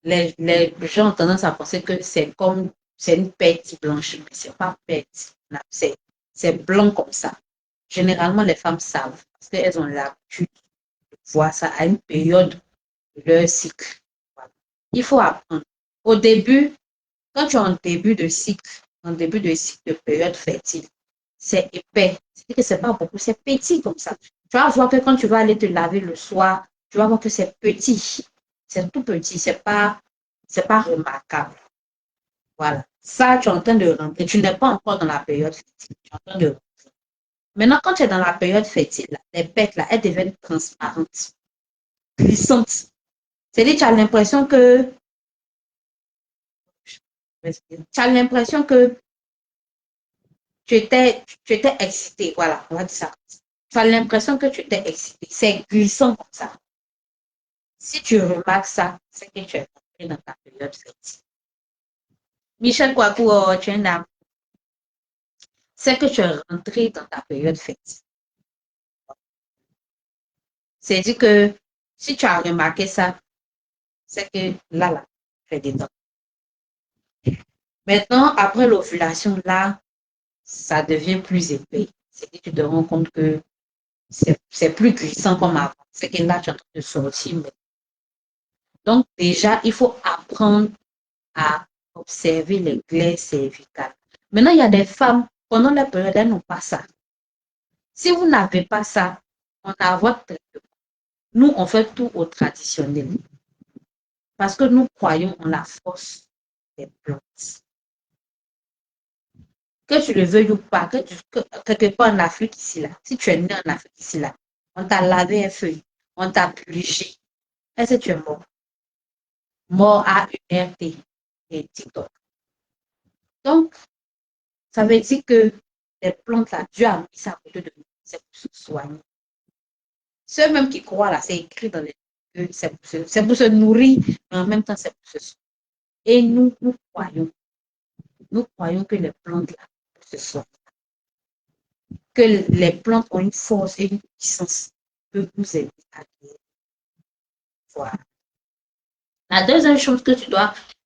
Les gens ont tendance à penser que c'est une perte blanche, mais c'est pas perte. C'est blanc comme ça. Généralement, les femmes savent parce qu'elles ont l'habitude de voir ça à une période de leur cycle. Voilà. Il faut apprendre. Au début, quand tu es en début de cycle de période fertile, c'est épais. C'est que c'est pas beaucoup, c'est petit comme ça. Tu vas voir que quand tu vas aller te laver le soir, tu vas voir que c'est petit. C'est tout petit, c'est pas remarquable. Voilà. Ça, tu es en train de rentrer. Tu n'es pas encore dans la période fertile. Tu es en train de rentrer. Maintenant, quand tu es dans la période fertile, là, les bêtes, là, elles deviennent transparentes, glissantes. C'est-à-dire, tu as l'impression que tu étais excité. Voilà, on va dire ça. Tu as l'impression que tu étais excité. C'est glissant comme ça. Si tu remarques ça, c'est que tu es rentré dans ta période fertile. Michel Kouakou, tu es là. C'est que tu es rentré dans ta période fertile. C'est-à-dire que si tu as remarqué ça, c'est que là, fait des temps. Maintenant, après l'ovulation, là, ça devient plus épais. C'est que tu te rends compte que c'est plus glissant comme avant. C'est que là, tu es en train de sortir. Donc, déjà, il faut apprendre à observer les glaises cervicales. Maintenant, il y a des femmes, pendant la période, elles n'ont pas ça. Si vous n'avez pas ça, on a votre traitement. Nous, on fait tout au traditionnel. Parce que nous croyons en la force des plantes. Que tu le veuilles ou pas, quelque part en Afrique ici, là, si tu es né en Afrique ici, là, on t'a lavé un feuille, on t'a purgé. Est-ce que tu es mort? Mort à URT et TikTok. Donc, ça veut dire que les plantes, là, Dieu a mis ça à côté de nous. C'est pour se soigner. Ceux même qui croient, là, c'est écrit dans les livres, c'est pour se nourrir, mais en même temps, c'est pour se soigner. Et nous croyons que les plantes, là, se soignent. Que les plantes ont une force et une puissance que vous aider à guérir. Voilà. La deuxième chose que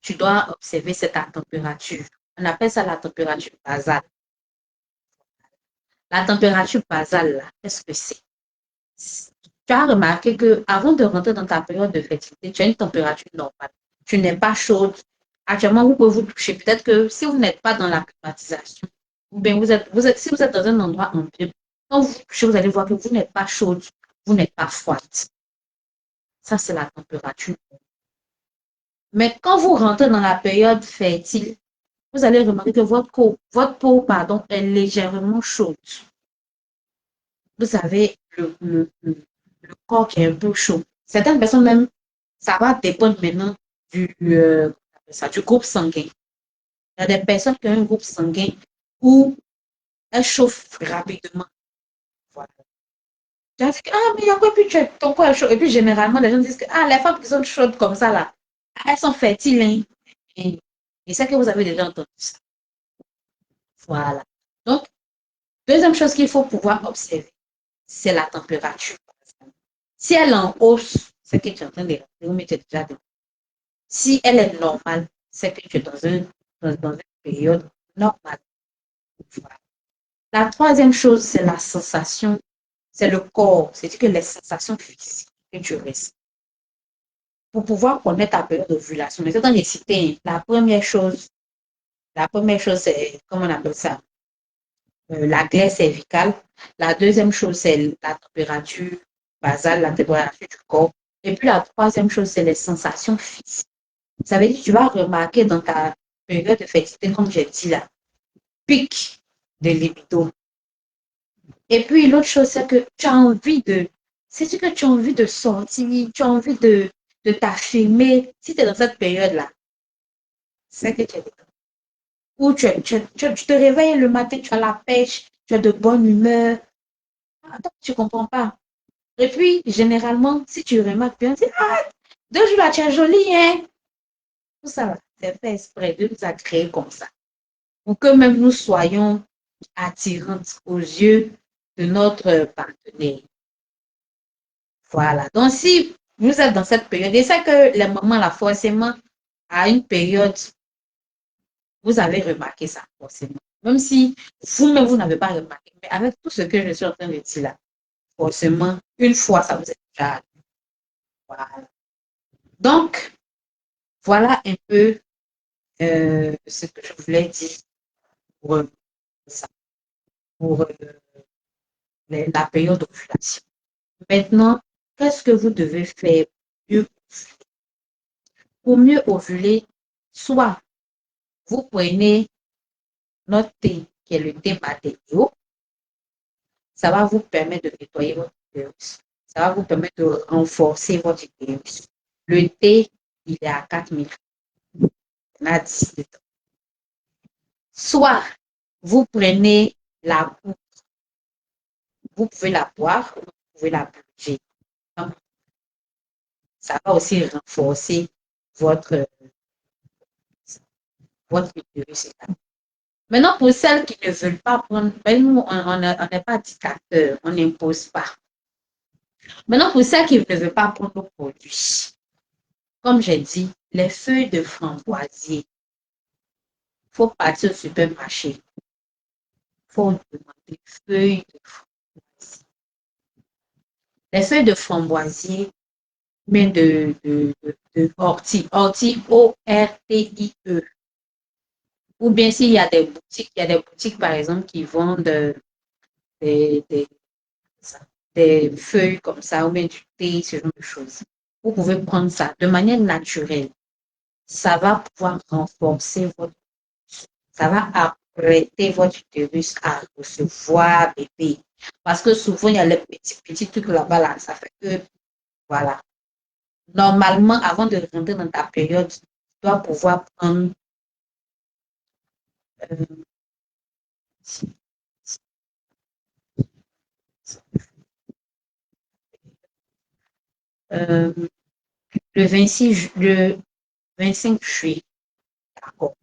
tu dois observer, c'est ta température. On appelle ça la température basale. La température basale, là, qu'est-ce que c'est? Tu as remarqué qu'avant de rentrer dans ta période de fertilité, tu as une température normale. Tu n'es pas chaude. Actuellement, vous pouvez vous toucher. Peut-être que si vous n'êtes pas dans la climatisation, ou bien si vous êtes dans un endroit ambiant, quand vous vous touchez, vous allez voir que vous n'êtes pas chaude, vous n'êtes pas froide. Ça, c'est la température. Mais quand vous rentrez dans la période fertile, vous allez remarquer que votre peau pardon, est légèrement chaude. Vous avez le corps qui est un peu chaud. Certaines personnes même, ça va dépendre maintenant du groupe sanguin. Il y a des personnes qui ont un groupe sanguin où elles chauffent rapidement. Voilà. Tu as dit que, ah, mais il y a quoi, puis ton corps est chaud. Et puis généralement, les gens disent que, ah, les femmes qui sont chaudes comme ça, là, elles sont fertiles. Hein. Et c'est que vous avez déjà entendu ça. Voilà. Donc, deuxième chose qu'il faut pouvoir observer, c'est la température. Si elle est en hausse, c'est que tu es en train de rentrer, mais tu es déjà dedans. Si elle est normale, c'est que tu es dans une période normale. Voilà. La troisième chose, c'est la sensation, c'est le corps, c'est-à-dire que les sensations physiques que tu restes. Pour pouvoir connaître ta période d'ovulation, mais dans les cités, la première chose, c'est, comment on appelle ça? La glaire cervicale. La deuxième chose, c'est la température basale, la température du corps. Et puis la troisième chose, c'est les sensations physiques. Ça veut dire que tu vas remarquer dans ta période de fertilité, comme j'ai dit là, pic de libido. Et puis l'autre chose, c'est que tu as envie c'est-à-dire que tu as envie de sortir, tu as envie de t'affirmer. Si tu es dans cette période-là, c'est que tu es dedans. Ou tu te réveilles le matin, tu as la pêche, tu as de bonne humeur. Attends, tu ne comprends pas. Et puis, généralement, si tu remarques bien, tu dis, ah, 2 jours là, tu es jolie, hein. Tout ça, c'est fait exprès. Dieu nous a créés comme ça. Pour que même nous soyons attirantes aux yeux de notre partenaire. Voilà. Donc, si vous êtes dans cette période, et c'est que les mamans, là, forcément, à une période, vous avez remarqué ça, forcément. Même si vous-même, vous n'avez pas remarqué. Mais avec tout ce que je suis en train de dire là, forcément, une fois, ça vous est déjà arrivé. Voilà. Donc, voilà un peu ce que je voulais dire pour ça, pour la période d'ovulation. Maintenant, qu'est-ce que vous devez faire pour mieux ovuler? Soit vous prenez notre thé, qui est le thé matériau, ça va vous permettre de nettoyer votre utérus. Ça va vous permettre de renforcer votre utérus. Le thé, il est à 4000. On a 10 dedans. Soit vous prenez la poudre, vous pouvez la boire ou vous pouvez la bouger. Ça va aussi renforcer votre utérus. Maintenant, pour celles qui ne veulent pas prendre, ben nous, on n'est pas dictateur, on n'impose pas. Maintenant, pour celles qui ne veulent pas prendre le produit, comme j'ai dit, les feuilles de framboisier, il faut partir au supermarché. Il faut demander feuilles de framboisier. Les feuilles de framboisier, mais de ortie, O-R-T-I-E. Ou bien s'il y a des boutiques, par exemple qui vendent des des feuilles comme ça, ou bien du thé, ce genre de choses. Vous pouvez prendre ça de manière naturelle. Ça va pouvoir renforcer votre, ça va apprêter votre utérus à recevoir bébé. Parce que souvent, il y a les petits trucs là-bas, là, ça fait que, voilà. Normalement, avant de rentrer dans ta période, tu dois pouvoir prendre euh, euh, le 25 juillet, d'accord.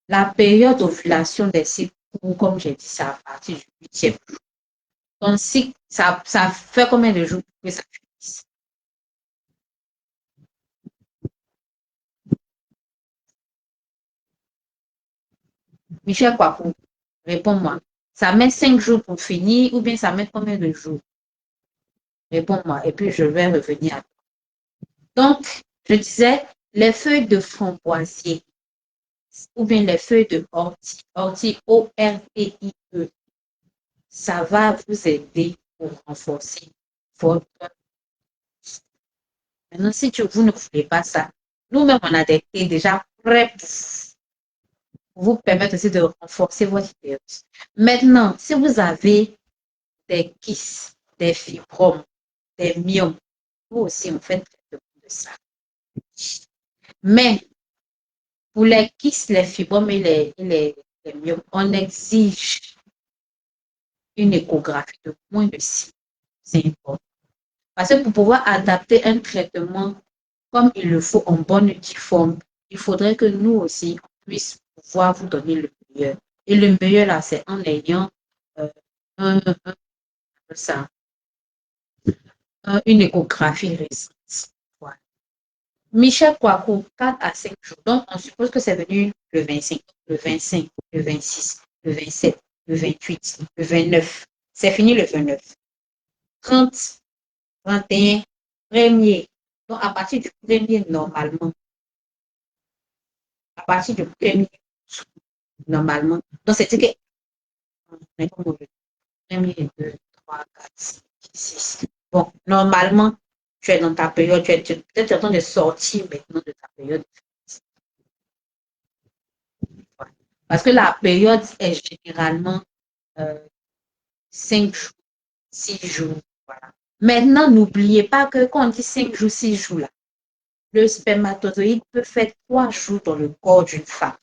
La période d'ovulation des cycles, comme j'ai dit, c'est à partir du 8e jour. Donc, si ça fait combien de jours que ça finisse? Michel Kwaku, réponds-moi. Ça met 5 jours pour finir ou bien ça met combien de jours? Réponds-moi et puis je vais revenir à toi. Donc, je disais, les feuilles de framboisier ou bien les feuilles de ortie, ortie O-R-T-I-E, ça va vous aider pour renforcer votre. Maintenant, si vous ne voulez pas ça, nous-mêmes, on a des thés déjà prêts pour vous permettre aussi de renforcer votre utérus. Maintenant, si vous avez des kystes, des fibromes, des myomes, nous aussi, on fait traitement de ça. Mais pour les kystes, les fibromes et les myomes, on exige une échographie de moins de 6. C'est important. Parce que pour pouvoir adapter un traitement comme il le faut en bonne et due forme, il faudrait que nous aussi, on puisse pouvoir vous donner le meilleur. Et le meilleur, là, c'est en ayant euh, un, ça, une échographie récente. Voilà. Michel Kouakou, 4 à 5 jours. Donc, on suppose que c'est venu le 25, le 25, le 26, le 27, le 28, le 29. C'est fini le 29. 30, 31, premier. Donc, à partir du premier, normalement, à partir du premier, normalement. Donc, c'est-à-dire que, premier, 2, 3, 4, 5, 6. Bon, normalement, tu es dans ta période, peut-être en train de sortir maintenant de ta période. Parce que la période est généralement euh, 5 jours, 6 jours. Voilà. Maintenant, n'oubliez pas que quand on dit 5 jours, 6 jours, là, le spermatozoïde peut faire 3 jours dans le corps d'une femme.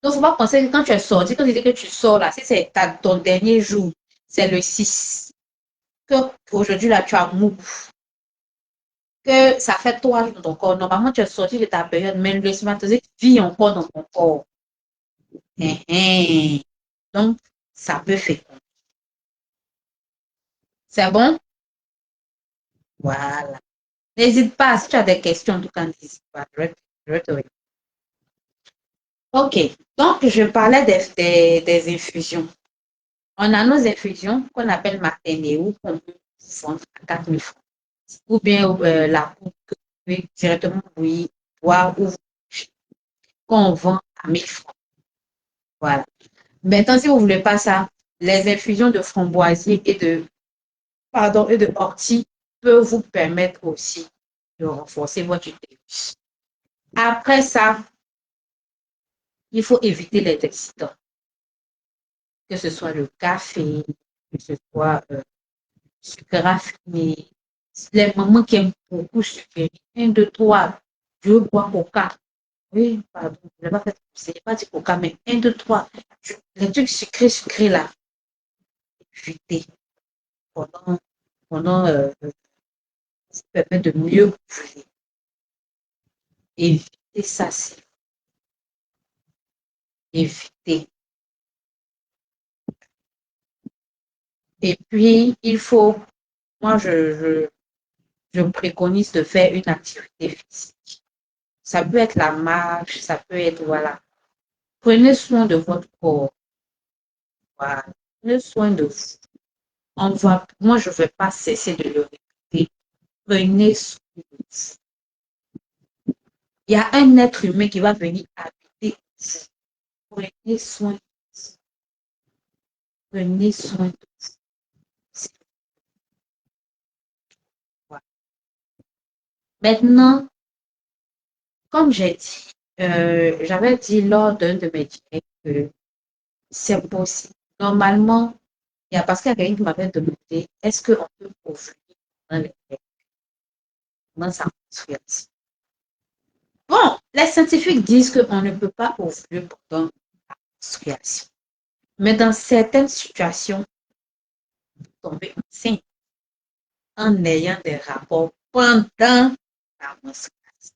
Donc, il ne faut pas penser que quand tu es sorti, quand tu dis que tu sors là, si c'est ton dernier jour, c'est le 6, que aujourd'hui là, tu as mou, que ça fait 3 jours dans ton corps. Normalement, tu es sorti de ta période, mais le spermatozoïde vit encore dans ton corps. Donc, ça peut faire. C'est bon? Voilà. N'hésite pas, si tu as des questions, en tout cas, n'hésite pas. Je vais te répondre. OK. Donc, je parlais des infusions. On a nos infusions qu'on appelle Maténéo, qu'on peut vendre à 4 000 francs. Ou bien la poudre que vous pouvez directement boire ou qu'on vend à 1 000 francs. Voilà. Maintenant, si vous ne voulez pas ça, les infusions de framboisier et de ortie peuvent vous permettre aussi de renforcer votre utérus. Après ça, il faut éviter les excitants, que ce soit le café, que ce soit sucre raffiné. Les mamans qui aiment beaucoup sucrer, 1, 2, 3, je bois coca. Oui, pardon, je n'ai pas fait, c'est pas dit coca, mais 1, 2, 3. Les trucs sucrés là, éviter pendant ça permet de mieux ouvrir. Éviter ça, c'est éviter. Et puis, il faut, moi, je préconise de faire une activité physique. Ça peut être la marche, ça peut être, voilà. Prenez soin de votre corps. Voilà. Prenez soin de vous. Moi, je ne vais pas cesser de le répéter. Prenez soin de vous. Il y a un être humain qui va venir habiter vous. Prenez soin de vous. Prenez soin de vous. Maintenant, comme j'ai dit, j'avais dit lors d'un de mes dîners que c'est possible. Normalement, il y a parce qu'il y a quelqu'un qui m'avait demandé est-ce qu'on peut ouvrir dans les règles, dans sa menstruation. Bon, les scientifiques disent qu'on ne peut pas ouvrir pendant la menstruation. Mais dans certaines situations, tomber enceinte en ayant des rapports pendant la menstruation.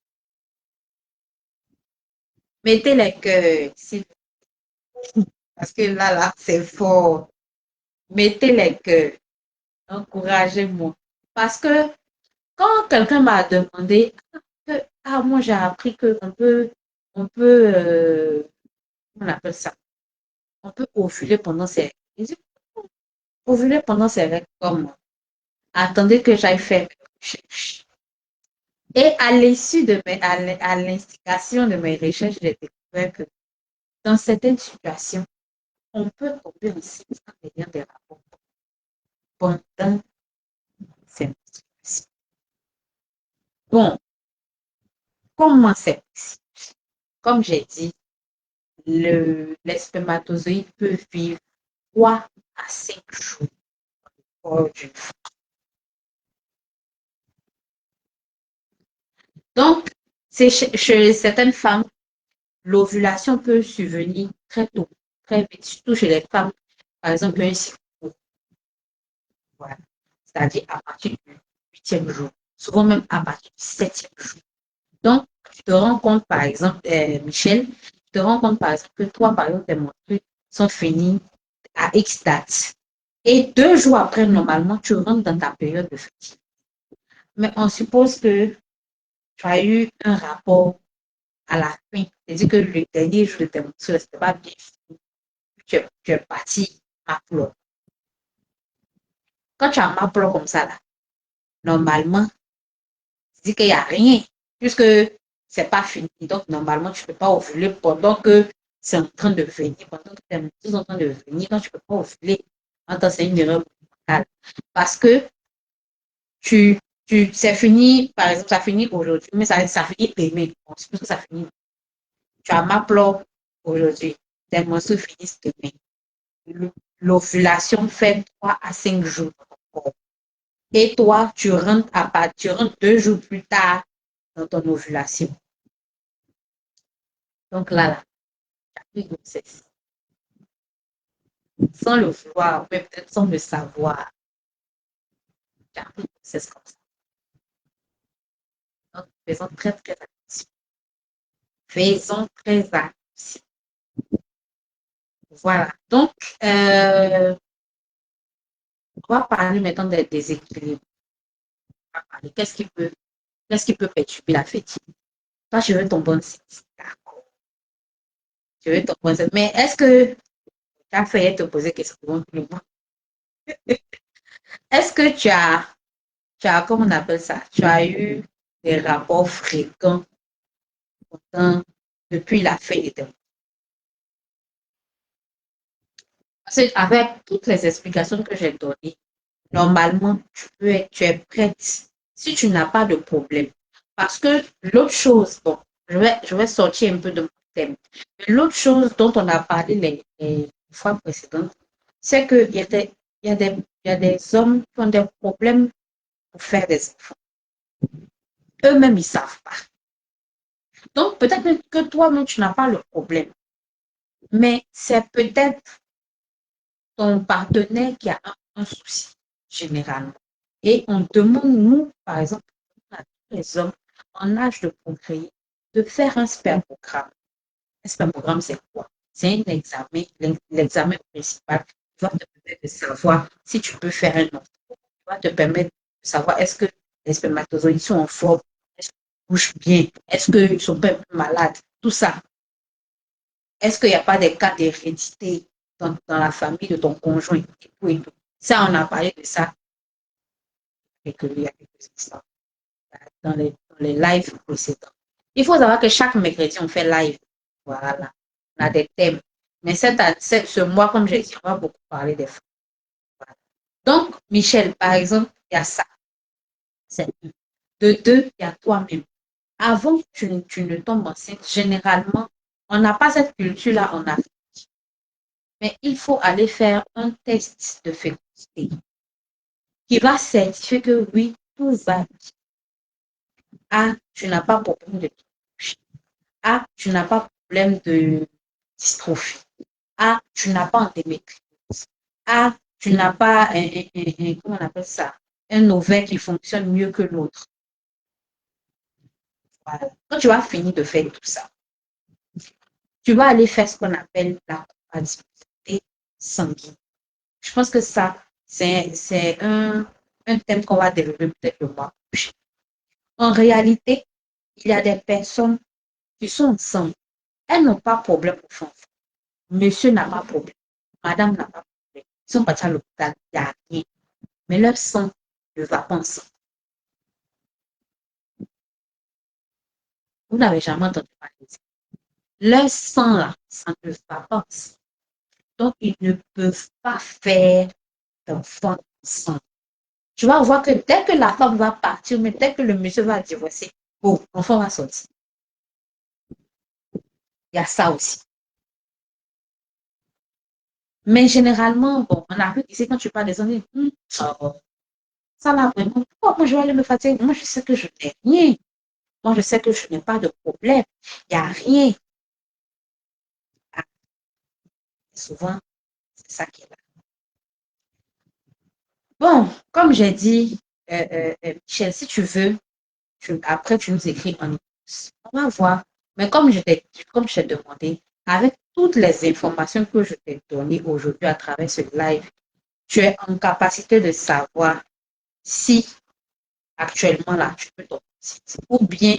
Mettez les cœurs, parce que là, c'est fort. Mettez les cœurs. Encouragez-moi. Parce que quand quelqu'un m'a demandé, moi j'ai appris qu'on peut, on appelle ça, on peut ovuler pendant ses règles. Ovuler pendant ses règles comme attendez que j'aille faire mes recherches. Et à l'issue de à l'instigation de mes recherches, j'ai découvert que dans certaines situations, on peut tomber enceinte en ayant des rapports pendant ces menstruations. Bon, comment c'est possible? Comme j'ai dit, les spermatozoïdes peuvent vivre 3 à 5 jours hors d'une femme. Donc, chez certaines femmes, l'ovulation peut survenir très tôt, très vite, surtout chez les femmes, par exemple, un cycle court, voilà. C'est-à-dire à partir du 8e jour, souvent même à partir du 7e jour. Donc, tu te rends compte, par exemple, Michel, tu te rends compte, par exemple, que toi, par exemple, tes menstrues sont finies à X date. Et 2 jours après, normalement, tu rentres dans ta période de fatigue. Mais on suppose que tu as eu un rapport à la fin. C'est-à-dire que le dernier jour de tes menstrues, n'était pas bien fini. Tu es parti à flot. Quand tu as ma flot comme ça, là, normalement, tu dis qu'il n'y a rien, puisque c'est pas fini. Donc, normalement, tu ne peux pas ovuler pendant que c'est en train de venir, pendant que tes menstrues sont en train de venir, donc tu ne peux pas ovuler. C'est une erreur mentale. Parce que c'est fini, par exemple, ça finit aujourd'hui, mais ça finit demain. On suppose que ça finit. Tu as ma flot aujourd'hui, tes menstrues finissent demain. L'ovulation fait 3 à 5 jours. Et toi, tu rentres 2 jours plus tard dans ton ovulation. Donc là, tu as pris grossesse. Sans le vouloir, mais peut-être sans le savoir, tu as pris grossesse comme ça. Donc, faisons très, très attention. Faisons très attention. Voilà. Donc, on va parler maintenant des déséquilibres. Qu'est-ce qui peut perturber la fertilité? Toi, je veux ton bon site. D'accord. Je veux ton bon site. Mais est-ce que tu as failli te poser question? Est-ce que comment on appelle ça? Tu as eu des rapports fréquents depuis la fin de tes. Parce qu'avec toutes les explications que j'ai données, normalement, tu es prête si tu n'as pas de problème. Parce que l'autre chose, bon, je vais sortir un peu de mon thème. L'autre chose dont on a parlé les fois précédentes, c'est qu'il y a des hommes qui ont des problèmes pour faire des enfants. Eux-mêmes, ils ne savent pas. Donc, peut-être que toi-même, tu n'as pas le problème. Mais c'est peut-être ton partenaire qui a un souci, généralement. Et on demande, nous, par exemple, à tous les hommes en âge de procréer, de faire un spermogramme. Un spermogramme, c'est quoi? C'est un examen, l'examen principal qui va te permettre de savoir si tu peux faire un enfant. Qui va te permettre de savoir est-ce que les spermatozoïdes sont en forme, est-ce qu'ils bougent bien, est-ce qu'ils ne sont pas malades, tout ça. Est-ce qu'il n'y a pas des cas d'hérédité dans la famille de ton conjoint et tout. Ça, on a parlé de ça il y a quelques instants, dans les lives précédents. Il faut savoir que chaque mercredi, on fait live. Voilà. On a des thèmes. Mais ce mois, comme j'ai dit, on va beaucoup parler des femmes. Voilà. Donc, Michel, par exemple, il y a ça. De deux, il y a toi-même. Avant que tu ne tombes enceinte, généralement, on n'a pas cette culture-là en Afrique. Mais il faut aller faire un test de fécondité qui va certifier que oui, tout va bien. Ah, tu n'as pas de problème de touche. Ah, tu n'as pas de problème de dystrophie. Ah, tu n'as pas endométriose. Ah, tu n'as pas comment on appelle ça? Un ovaire qui fonctionne mieux que l'autre. Voilà. Quand tu vas finir de faire tout ça, tu vas aller faire ce qu'on appelle la compatibilité sanguine. Je pense que ça, c'est un thème qu'on va développer peut-être le mois prochain. En réalité, il y a des personnes qui sont ensemble. Elles n'ont pas de problème pour faire enfant. Monsieur n'a pas de problème. Madame n'a pas de problème. Ils sont partis à l'hôpital, il n'y a rien. Mais leur sang ne va pas ensemble. Vous n'avez jamais entendu parler de ça. Leur sang, là, ça ne va pas ensemble. Donc, ils ne peuvent pas faire d'enfants ensemble. Tu vas voir que dès que la femme va partir, mais dès que le monsieur va divorcer, bon, l'enfant va sortir. Il y a ça aussi. Mais généralement, bon, en Afrique, ici, quand tu parles des hommes, ça là, vraiment, pourquoi moi je vais aller me fatiguer? Moi, je sais que je n'ai rien. Moi, je sais que je n'ai pas de problème. Il n'y a rien. Ah, souvent, c'est ça qui est là. Bon, comme j'ai dit, Michel, si tu veux, après, tu nous écris en inbox. On va voir. Mais comme je t'ai demandé, avec toutes les informations que je t'ai données aujourd'hui à travers ce live, tu es en capacité de savoir si actuellement là, tu peux tomber enceinte ou bien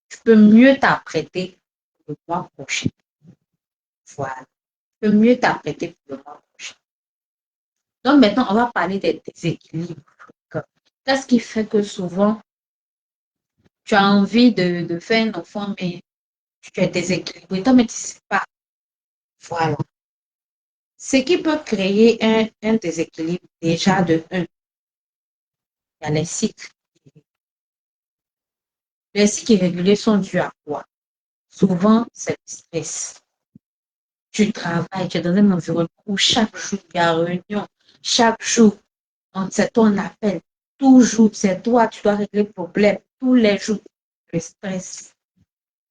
tu peux mieux t'apprêter pour le mois prochain. Voilà. Tu peux mieux t'apprêter pour le mois prochain. Donc maintenant, on va parler des déséquilibres. Qu'est-ce qui fait que souvent, tu as envie de faire un enfant, mais tu es déséquilibré, toi, mais tu ne sais pas. Voilà. Ce qui peut créer un déséquilibre, déjà de un, il y a les cycles. Les cycles irréguliers sont dus à quoi? Souvent, c'est le stress. Tu travailles, tu es dans un environnement où chaque jour, il y a réunion. Chaque jour, c'est ton appel. Toujours, c'est toi, tu dois régler le problème. Tous les jours, le stress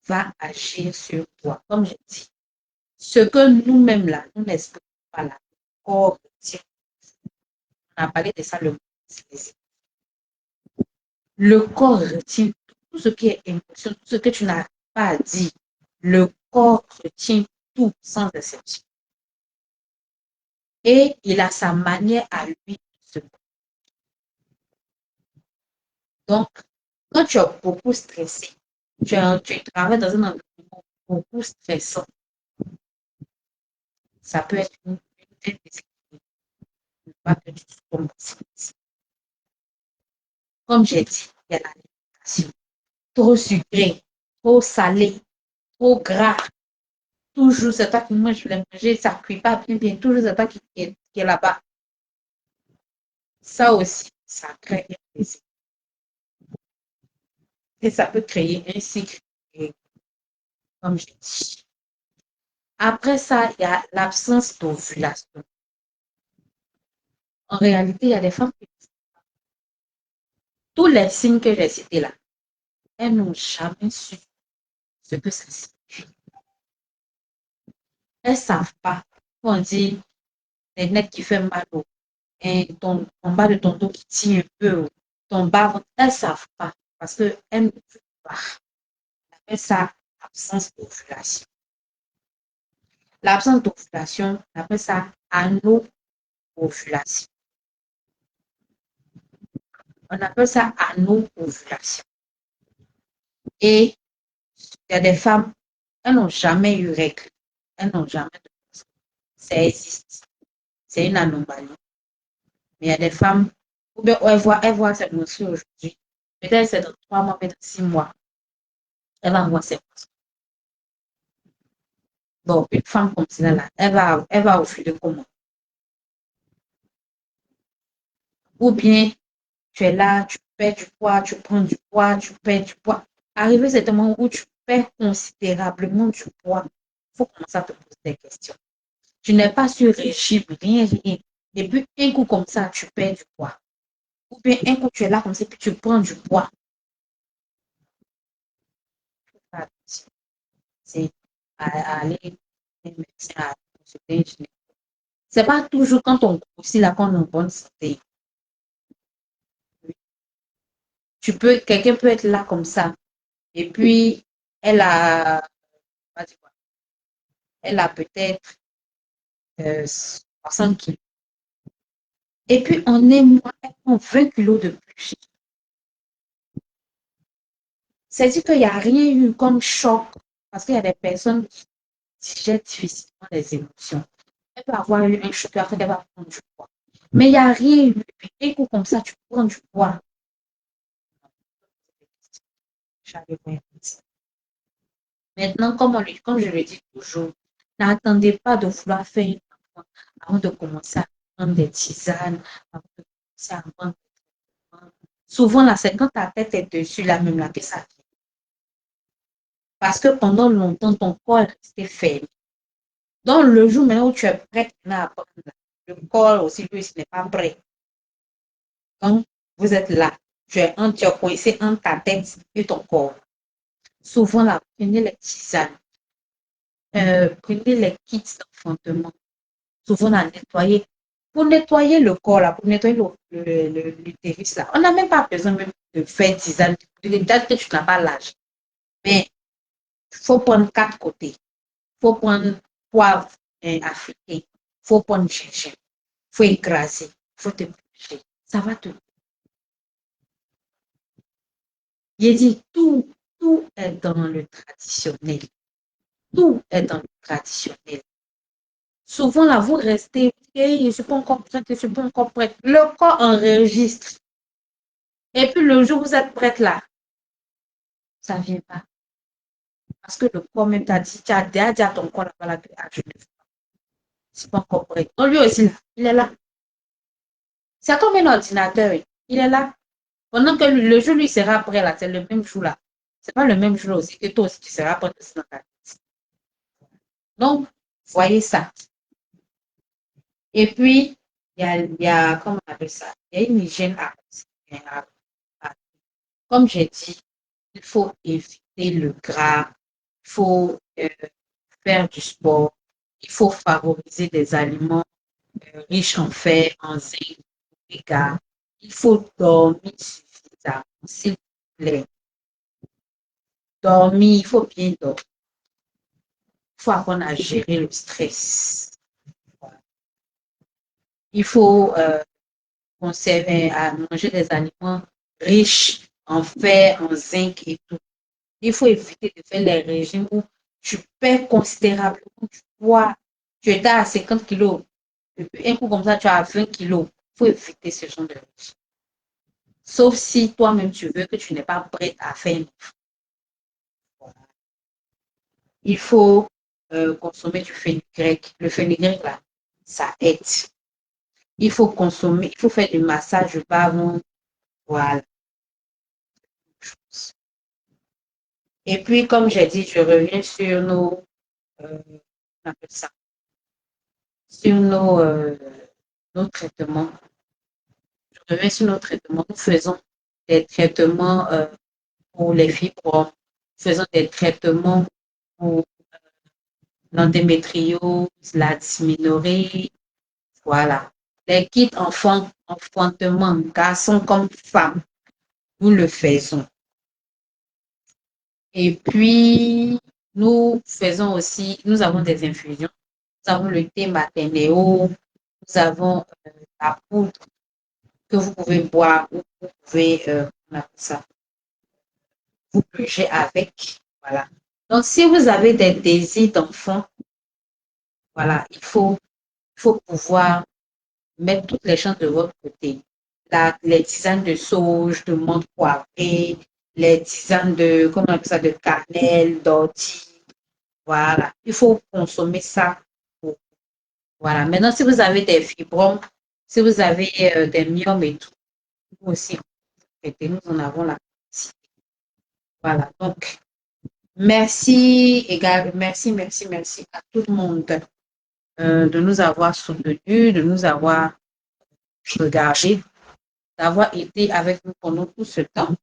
va agir sur toi. Comme je dis, ce que nous-mêmes là, nous n'exprimons pas là, le corps retient. On a parlé de ça le mois. Le corps retient tout ce qui est émotion, tout ce que tu n'as pas à dire. Le corps retient tout sans exception. Et il a sa manière à lui de se. Donc, quand tu es beaucoup stressé, tu travailles dans un environnement beaucoup stressant, ça peut être une déséquilibre. Pas que tu tombes enceinte. Comme j'ai dit, il y a l'alimentation. Trop sucré, trop salé, trop gras. Toujours, c'est toi qui manges, je voulais manger, ça ne cuit pas bien, bien. Toujours, c'est toi qui est là-bas. Ça aussi, ça crée un déséquilibre. Et ça peut créer un cycle, comme j'ai dit. Après ça, il y a l'absence d'ovulation. En réalité, il y a des femmes qui tous les signes que j'ai cités là, elles n'ont jamais su ce que ça signifie. Elles ne savent pas. On dit les necks qui fait mal au ton bas de ton dos qui tient un peu, ton bas, elles ne savent pas parce qu'elles ne peuvent pas. On appelle ça absence d'ovulation. L'absence d'ovulation, on appelle ça anovulation. On appelle ça anovulation. Et il y a des femmes, elles n'ont jamais eu règle. Elles n'ont jamais de ça existe. C'est une anomalie. Mais il y a des femmes, ou bien elles voient cette menstrues aujourd'hui. Peut-être c'est dans 3 mois, peut-être 6 mois. Elle va avoir cette menstrues. Bon, une femme comme ça, là, elle va ovuler comment? Ou bien tu es là, tu perds du poids, tu prends du poids, tu perds du poids. Arrivé à un moment où tu perds considérablement du poids, il faut commencer à te poser des questions. Tu n'es pas sur régime, rien, rien. Et puis, un coup comme ça, tu perds du poids. Ou bien, un coup, tu es là comme ça, puis tu prends du poids. C'est à aller chez un médecin, à consulter un gynécologue. C'est pas toujours quand on grossit là qu'on est en bonne santé. Quelqu'un peut être là comme ça. Et puis, elle a, elle a peut-être 60 kilos. Et puis, en un mois, elle prend 20 kilos de plus. C'est-à-dire qu'il n'y a rien eu comme choc. Parce qu'il y a des personnes qui digèrent difficilement les émotions. Elle peut avoir eu un choc, après elle va prendre du poids. Mais il n'y a rien eu. Et puis, un coup comme ça, tu prends du poids. Maintenant, comme je le dis toujours, n'attendez pas de vouloir faire une enfant avant de commencer à prendre des tisanes, avant de commencer à prendre. Souvent, là, c'est quand ta tête est dessus, là même, là, que ça vient. Parce que pendant longtemps, ton corps est resté fermé. Donc, le jour maintenant où tu es prête à prendre, le corps aussi, lui, ce n'est pas prêt. Donc, vous êtes là. Tu es coincé entre ta tête et ton corps. Souvent, là, prenez les tisanes. Prenez les kits d'enfantement. Souvent, là, nettoyer. Pour nettoyer le corps, là, pour nettoyer l'utérus, là, on n'a même pas besoin même de faire tisane. Peut-être que tu n'as pas l'âge. Mais il faut prendre 4 côtés. Il faut prendre poivre africain. Il faut prendre gingembre. Il faut écraser. Il faut te bouger. Ça va te. J'ai dit tout est dans le traditionnel. Tout est dans le traditionnel. Souvent, là, vous restez, hey, je ne suis pas encore prête, je ne suis pas encore prête. Le corps enregistre. Et puis, le jour où vous êtes prête là, ça ne vient pas. Parce que le corps même t'a dit, tu as déjà dit à ton corps là-bas, je ne suis pas encore prête. Donc, lui aussi, là, il est là. C'est comme un ordinateur, oui. Il est là. Pendant que le jour, lui, sera prêt là, c'est le même jour là. Ce n'est pas le même jour aussi que toi aussi, tu seras prêt dans ta tête. Donc, voyez ça. Et puis, comment on appelle ça? Il y a une hygiène à- comme j'ai dit, il faut éviter le gras, il faut faire du sport, il faut favoriser des aliments riches en fer, en zinc, oméga. Il faut dormir suffisamment, s'il vous plaît. Dormir, il faut bien dormir. Il faut apprendre à gérer le stress. Il faut conserver, à manger des aliments riches en fer, en zinc et tout. Il faut éviter de faire les régimes où tu perds considérablement du poids. Tu étais à 50 kilos. Et puis, un coup comme ça, tu as 20 kilos. Il faut éviter ce genre de régime. Sauf si toi-même, tu veux que tu n'es pas prête à faire. Il faut consommer du fenugrec. Le fenugrec, là, ça aide. Il faut faire du massage bas. Voilà. Et puis, comme j'ai dit, je reviens sur on appelle ça, sur nos traitements. Je reviens sur nos traitements. Nous faisons des traitements pour les fibromes. Nous faisons des traitements pour l'endométriose, la dysménorrhée. Voilà. Les kits enfantement, garçons comme femmes, nous le faisons. Et puis, nous avons des infusions. Nous avons le thé maternéo, nous avons la poudre que vous pouvez boire ou vous pouvez, on appelle ça, vous purger avec. Voilà. Donc, si vous avez des désirs d'enfant, voilà, il faut pouvoir mettre toutes les chances de votre côté. Les tisanes de sauge, de menthe poivrée, les tisanes de, comment on appelle ça, de cannelle, d'ortie. Voilà. Il faut consommer ça. Voilà. Maintenant, si vous avez des fibromes, si vous avez des myomes et tout, vous aussi, fêter, nous en avons la capacité. Voilà, donc, merci, merci à tout le monde de nous avoir soutenus, de nous avoir regardés, d'avoir été avec nous pendant tout ce temps.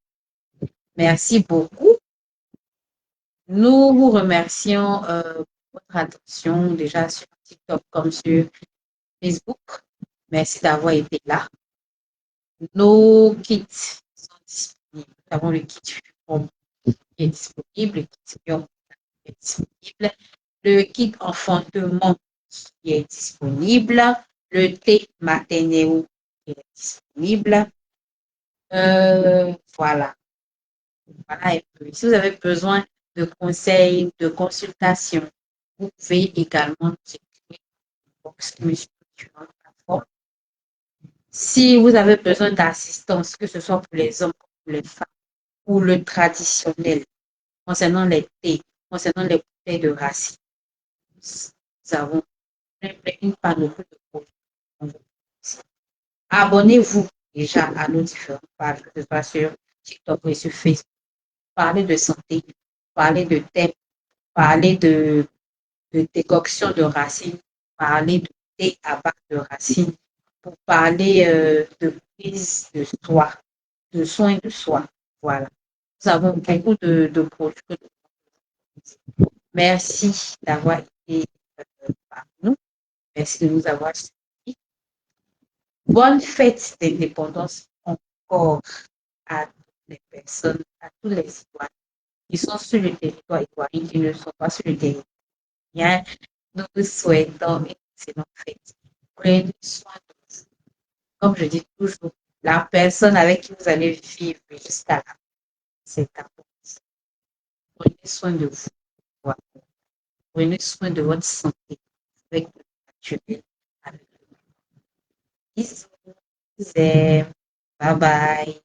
Merci beaucoup. Nous vous remercions pour votre attention déjà sur TikTok comme sur Facebook. Merci d'avoir été là. Nos kits sont disponibles. Nous avons le kit qui est disponible, le kit Pion qui est disponible, le kit enfantement qui est disponible, le thé maténéo qui est disponible. Voilà. Voilà. Si vous avez besoin de conseils, de consultations, vous pouvez également nous écrire box sur notre plateforme. Si vous avez besoin d'assistance, que ce soit pour les hommes ou pour les femmes, ou le traditionnel, concernant les thés, concernant les bouteilles de racines, nous avons une panoplie de produits. Abonnez-vous déjà à nos différentes pages, que ce soit sur TikTok et sur Facebook. Parler de santé, parler de thème, parler de décoction de racines, parler de thé à base de racines, pour parler de prise de soi, de soins de soi. Voilà. Nous avons beaucoup de produits. Merci d'avoir été parmi nous. Merci de nous avoir suivis. Bonne fête d'indépendance encore à toutes les personnes, à tous les citoyens qui sont sur le territoire ivoirien, qui ne sont pas sur le territoire. Nous vous souhaitons une excellente fête. Prenez soin de vous. Comme je dis toujours, la personne avec qui vous allez vivre jusqu'à la fin, c'est ta vie. Prenez soin de vous. Voilà. Prenez soin de votre santé avec le naturel. Bisous. Bye bye.